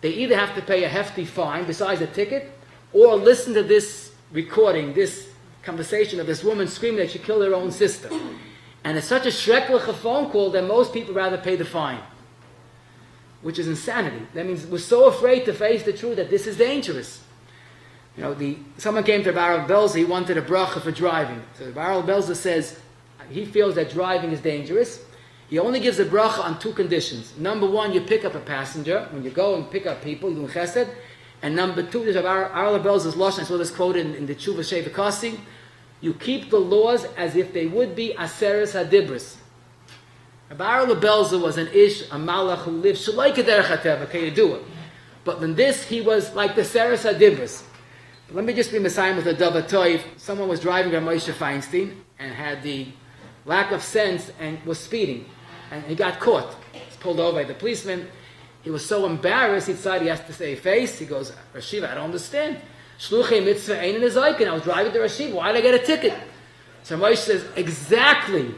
they either have to pay a hefty fine besides a ticket, or listen to this recording, this conversation of this woman screaming that she killed her own sister. And it's such a shreklach phone call that most people rather pay the fine, which is insanity. That means we're so afraid to face the truth that this is dangerous. You know, someone came to Rabbi Belza, he wanted a bracha for driving. So Rabbi Belza says he feels that driving is dangerous. He only gives a bracha on two conditions. Number one, you pick up a passenger. When you go and pick up people, you do chesed. And number two, there's Rabbi Belza's lashon. I saw this quote in the Tshuva Sheva Kasi. You keep the laws as if they would be aseres hadibris. Rabbi Belza was an ish, a malach who lived shalaika derech hateva, can you do it? But in this, he was like the seres hadibris. Let me just be Messiah with a Dava Toiv. Someone was driving a Moshe Feinstein and had the lack of sense and was speeding. And he got caught. He was pulled over by the policeman. He was so embarrassed, he decided he has to save face. He goes, Rashiva, I don't understand. Shluchei mitzvah ein in his icon. I was driving to Rashiva. Why did I get a ticket? So Moshe says, exactly.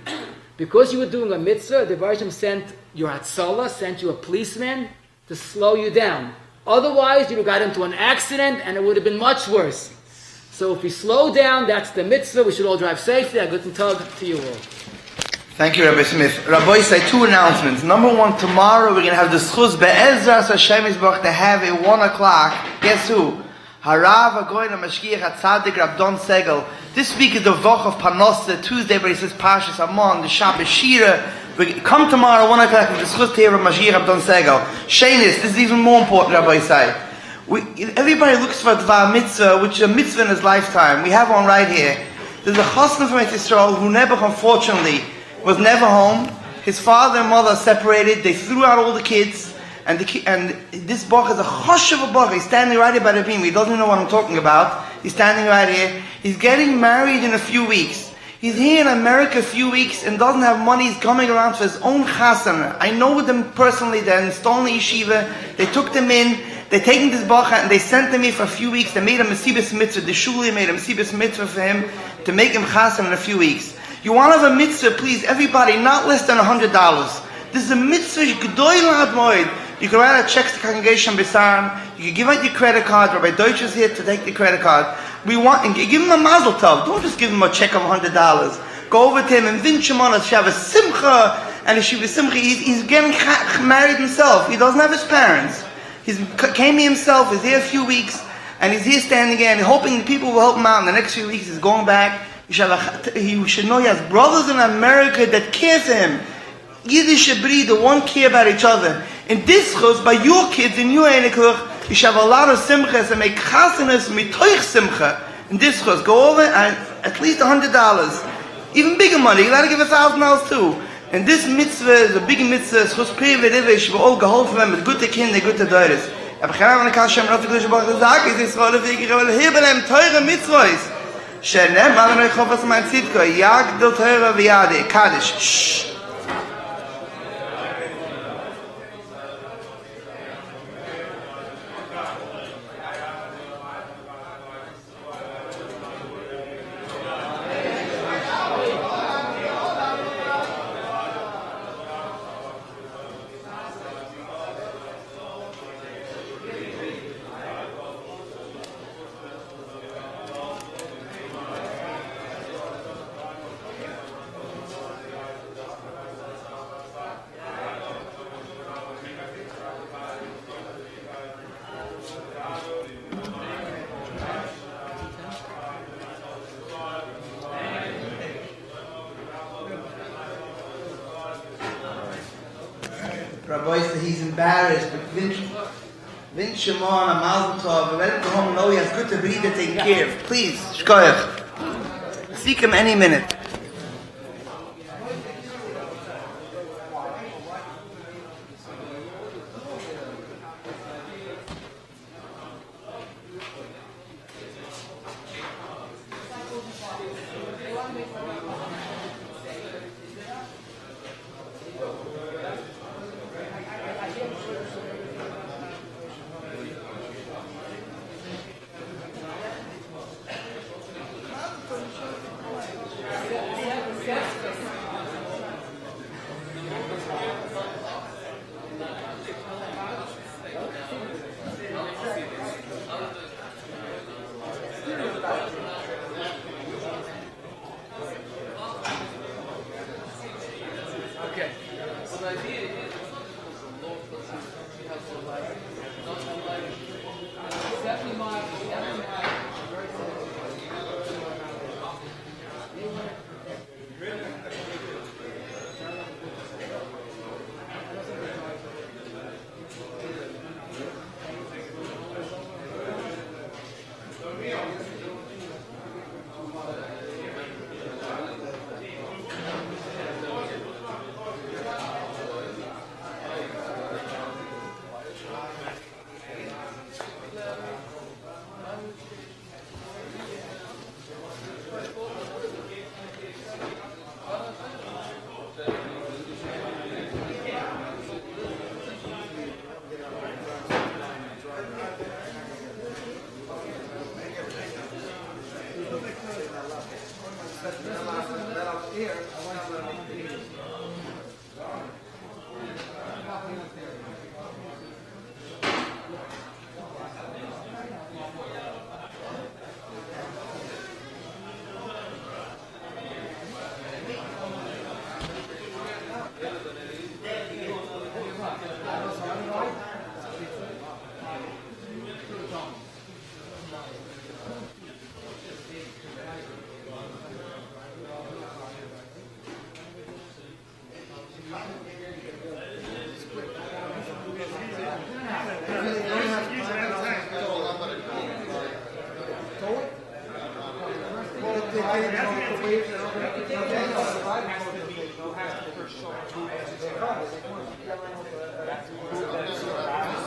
Because you were doing a mitzvah, the Varshim sent your Hatzalah, sent you a policeman to slow you down. Otherwise, you would have got into an accident and it would have been much worse. So if we slow down, that's the mitzvah. We should all drive safely. A good talk to you all. Thank you, Rabbi Smith. Rabbi, say two announcements. Number one, tomorrow we're going to have the schus be'ezras Hashem Yisborach to have a 1 o'clock. Guess who? Harav Agoyin HaMashgiach HaTzadik Rabdon Segel. This week is the Voch of Panosa. Tuesday, where he says Parshas Amon, the Shabbos Shira. Come tomorrow, 1 o'clock, with the schus here of Mashiach Abdon Segel. Shayness, this is even more important, Rabbi Say. Everybody looks for Dvar Mitzvah, which is a mitzvah in his lifetime. We have one right here. There's a chassan from Israel who never, unfortunately, was never home. His father and mother separated. They threw out all the kids. And this Bach is a choshev Bach. He's standing right here by the beam. He doesn't know what I'm talking about. He's standing right here. He's getting married in a few weeks. He's here in America a few weeks and doesn't have money. He's coming around for his own chassan. I know them personally. They're installing the yeshiva. They took them in. They're taking this Bach and they sent them here for a few weeks. They made a Mesibas Mitzvah. The Shuli made a Mesibas Mitzvah for him to make him chassan in a few weeks. You want to have a mitzvah, please, everybody, not less than $100. This is a mitzvah, you can write a check to the congregation Besaran. You can give out your credit card. Rabbi Deutsch is here to take the credit card. We want, and give him a mazel tov. Don't just give him a check of $100. Go over to him and vinch him on us. Have a simcha, and if she was simcha, he's getting married himself. He doesn't have his parents. He came here himself. He's here a few weeks, and he's here standing here and hoping people will help him out. In the next few weeks, he's going back. He should know he has brothers in America that care for him. Yiddish breed, the one care about each other. In this chus, by your kids, in your Einekuch, you should have a lot of simchas and make chasanas mitoich simcha. In this chus, go over and at least $100. Even bigger money, you gotta give $1,000 too. And this mitzvah is a big mitzvah, it's chus privet ivish, we're all geholfen them with gute kinder, gute deures. Aber ich habe eine Kasche, am Rafi Gudusha Baruch Zak, es ist rolle für ich will hebelem teure mitzvahs. Shenem, aber ich hoffe, was mein Zitko, jag del teure viade, Kaddish. Shh. Rabbi said he's embarrassed, but Vin Shimon, a Mazel Tov, let him go home and know he has good to breathe and take care of. Please, Shkoyach. Seek him any minute.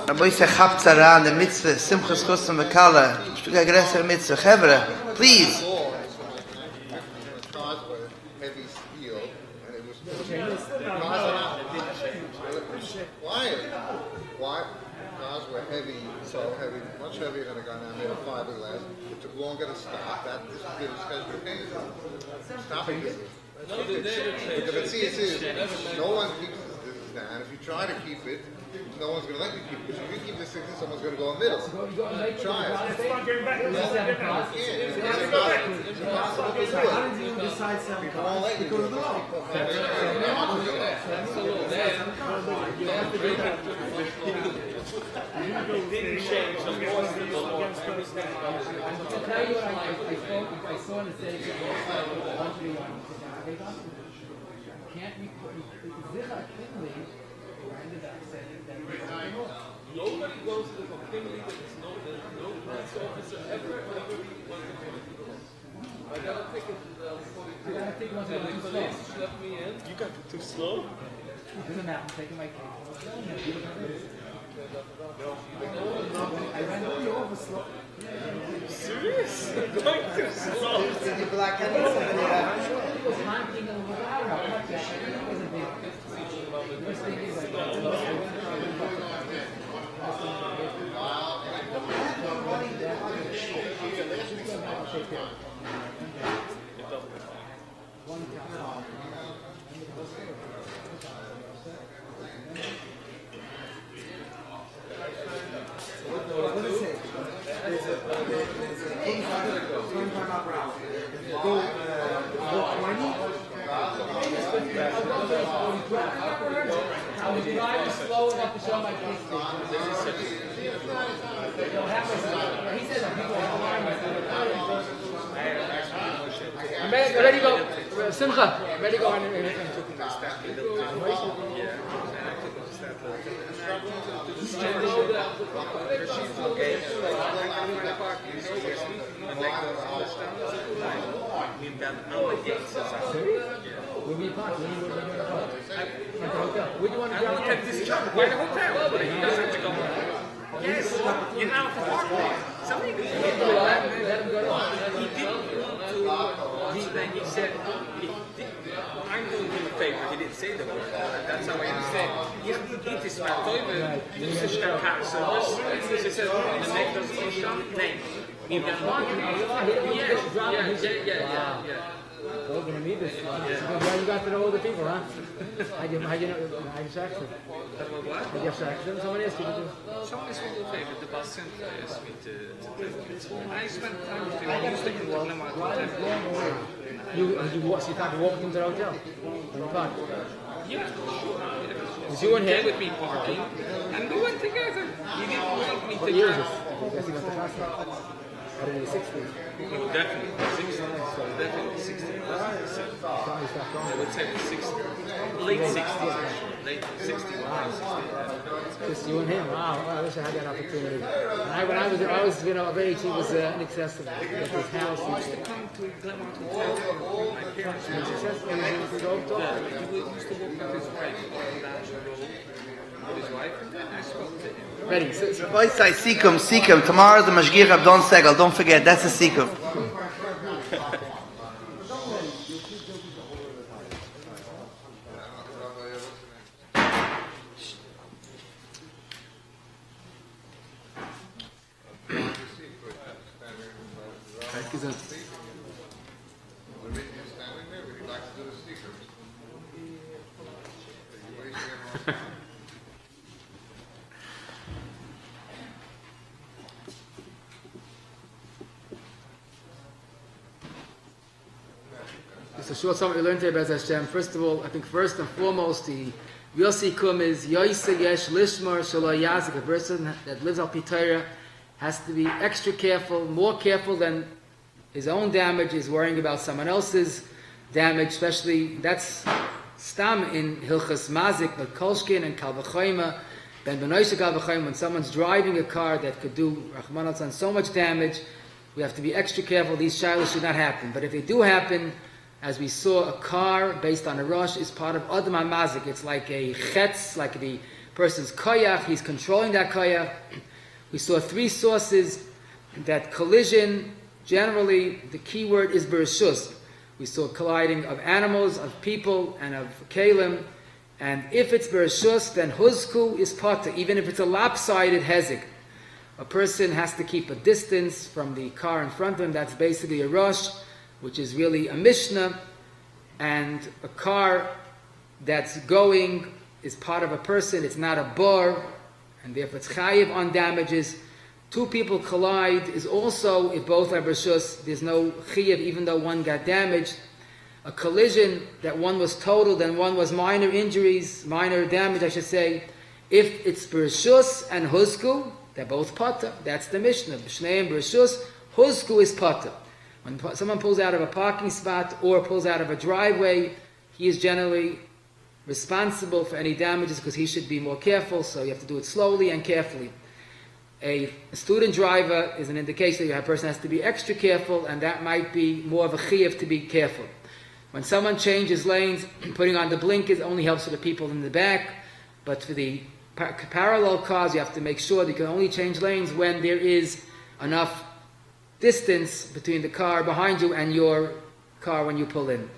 Rabbi say Chaptzara and the mitzvah, Simchas Chosam V'Kala, Shtuga Gresser mitzvah, Chevra, please. Heavy steel, and it was why? Cars were heavy, so heavy, much heavier than a gun. I made a fiberglass. It took longer to stop. That is scheduled pain. Stopping it. Because no one keeps this down. If you try to keep it, no one's going to let you keep it. If you keep this thing, someone's going to go in the middle. Try it. People won't let you do it. Nobody goes to the McKinley that is no police officer ever wants to do I gotta take it to the police left me in. You got too slow? Doesn't matter, I'm taking my case. I ran over slow. Serious? Going too slow. I was driving slow enough to show my kids. He said that people are I'm ready to go. Simcha, ready to go. Where do you park? Where do you park? At the hotel. Where do you want to go? At this job, by the hotel. But he doesn't have to go. Yes, you know how to park there. Somebody let him go. He didn't want to. He said, I'm doing him a favor. He didn't say the word. That's how I understand. You need to smell toilet. This is the car service. She said, the neck doesn't go shop. Name. You got one. Yeah. We're going to need this. Well, you got to know all the people, huh? How do you sack them? What? How do you sack them? Somebody else to do. Someone is doing a favor. The bus center asked me to take it. I spent time with him. I used to in the Lema. So you thought walked into the hotel? Yeah, sure. Was you and him? With me parking. And we went together. He didn't want me to What year is this? I guess he got the class now. I don't know, 60s. No, definitely 60. Definitely 60. I would say 60. Late 60s. Late 60s. Just you and him. Wow, I wish I had that opportunity. When I was of age, he was inaccessible. At his house. He used to come to Glenmont Hotel. My parents were Inaccessible. He used to go talk. He used to walk with his wife down the road. With his wife, and then I spoke to him. Ready. Rabbi say Sikum. Tomorrow's the Mashgiach Abdon Segel. Don't forget, that's the Sikum. So short something we learned here about Hashem. First of all, I think first and foremost, the real sikum is Yoisa Yesh Lishmar Shalom Yazik. A person that lives al Pitayra has to be extra careful, more careful than his own damage, is worrying about someone else's damage, especially that's stam in Hilchas Mazik, but Kolshkin and Kalvachoyma, Ben Benoisha Kalvachoyma, when someone's driving a car that could do Rahman al so much damage, we have to be extra careful. These shilas should not happen. But if they do happen, as we saw, a car based on a rush is part of Adam HaMazik. It's like a chetz, like the person's koyach. He's controlling that koyach. We saw 3 sources that collision, generally, the key word is bereshus. We saw colliding of animals, of people, and of kalim. And if it's bereshus, then huzku is pata, even if it's a lopsided hezek. A person has to keep a distance from the car in front of him. That's basically a rush, which is really a mishnah. And a car that's going is part of a person. It's not a bar, and therefore it's chayiv on damages. 2 people collide is also, if both are bereshus, there's no chayiv, even though one got damaged. A collision that one was totaled and one was minor injuries, minor damage, I should say. If it's bereshus and huzku, they're both pata. That's the Mishnah. B'shneim bereshus, huzku is pata. When someone pulls out of a parking spot or pulls out of a driveway, he is generally responsible for any damages because he should be more careful, so you have to do it slowly and carefully. A student driver is an indication that a person has to be extra careful, and that might be more of a chiyuv to be careful. When someone changes lanes, putting on the blinkers only helps for the people in the back, but for the parallel cars, you have to make sure that you can only change lanes when there is enough distance between the car behind you and your car when you pull in.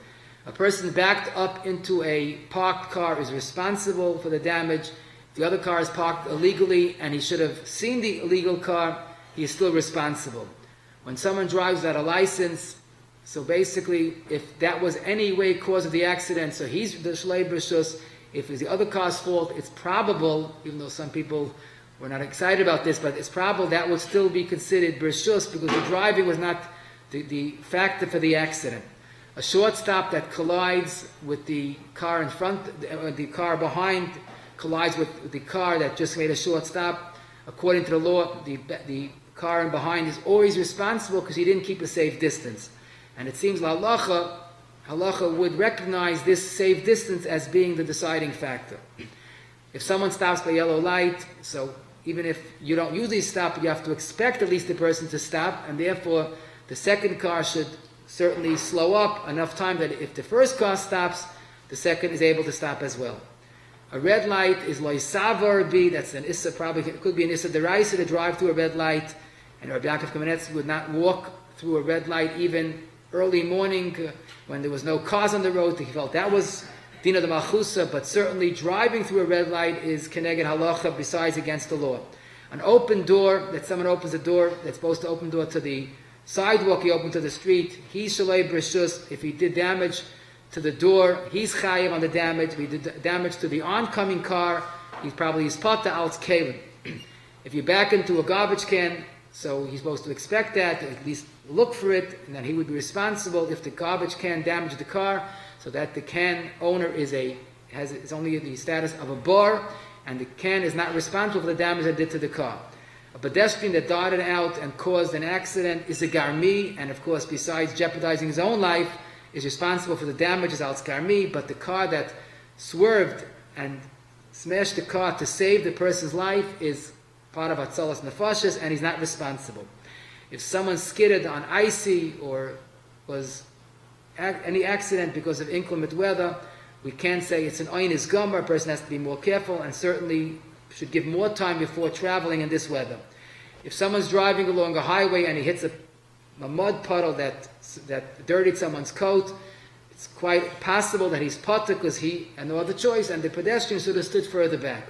A person backed up into a parked car is responsible for the damage. If the other car is parked illegally and he should have seen the illegal car, he is still responsible. When someone drives without a license, so basically, if that was any way cause of the accident, so he's the shlei b'reshus. If it's the other car's fault, it's probable, even though some people were not excited about this, but it's probable that would still be considered b'reshus because the driving was not the factor for the accident. A short stop that collides with the car in front, the car behind collides with the car that just made a short stop. According to the law, the car in behind is always responsible because he didn't keep a safe distance. And it seems Halacha would recognize this safe distance as being the deciding factor. If someone stops by yellow light, so even if you don't usually stop, you have to expect at least the person to stop, and therefore the second car should certainly slow up enough time that if the first car stops, the second is able to stop as well. A red light is loisavar b, that's an issa, probably it could be an issa deraisa to drive through a red light, and Rabbi Yakov Zev would not walk through a red light even early morning when there was no cars on the road. He felt that was dina de malchusa, but certainly driving through a red light is keneged halacha, besides against the law. An open door, that someone opens a door that's supposed to open door to the sidewalk, he opened to the street, he's shalei b'reshus. If he did damage to the door, he's chayiv on the damage. If he did damage to the oncoming car, he's probably pata al's kalim. If you back into a garbage can, so he's supposed to expect that, at least look for it, and then he would be responsible if the garbage can damaged the car, so that the can owner is only the status of a bar, and the can is not responsible for the damage it did to the car. A pedestrian that darted out and caused an accident is a garmi, and of course, besides jeopardizing his own life, is responsible for the damages al garmi, but the car that swerved and smashed the car to save the person's life is part of Atzalas Nefashis, and he's not responsible. If someone skidded on icy or was any accident because of inclement weather, we can't say it's an oinis gomer. A person has to be more careful and certainly should give more time before traveling in this weather. If someone's driving along a highway and he hits a mud puddle that dirtied someone's coat, it's quite possible that he's potter because he had no other choice, and the pedestrian should have stood further back.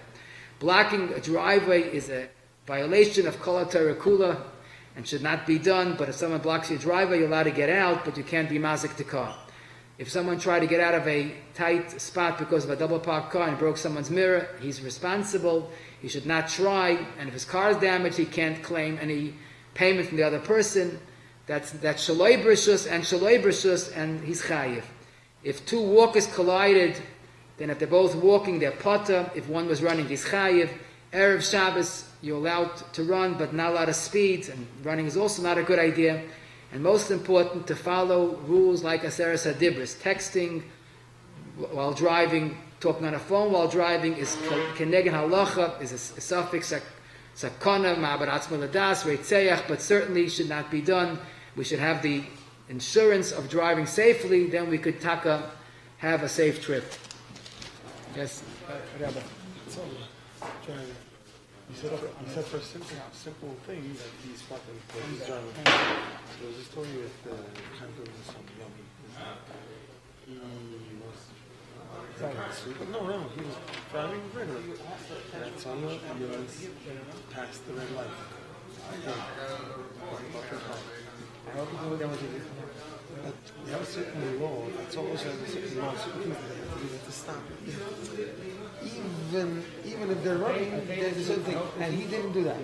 Blocking a driveway is a violation of Kol HaTorah Kula and should not be done, but if someone blocks your driveway, you're allowed to get out, but you can't be mazik the car. If someone tried to get out of a tight spot because of a double parked car and broke someone's mirror, he's responsible. He should not try, and if his car is damaged, he can't claim any payment from the other person. That's shaloi b'reshus and he's chayiv. If 2 walkers collided, then if they're both walking, they're potter. If one was running, he's chayiv. Erev Shabbos, you're allowed to run, but not a lot of speed, and running is also not a good idea. And most important, to follow rules like Aseres HaDibros. Texting while driving, talking on a phone while driving is keneged halacha, is a suffix sakana, ma'abaratz maladas, reitzeach, but certainly should not be done. We should have the insurance of driving safely, then we could have a safe trip. Yes, Rabbi. You said for a simple thing that he's fucking he's driving. So there's a story with Chanto and something. He was he was driving regularly. And some ambulance passed the red light. But you have a certain law. That's always a certain law. Certain things that you have to stop. Even if they're running, there's a certain thing, and he didn't do that.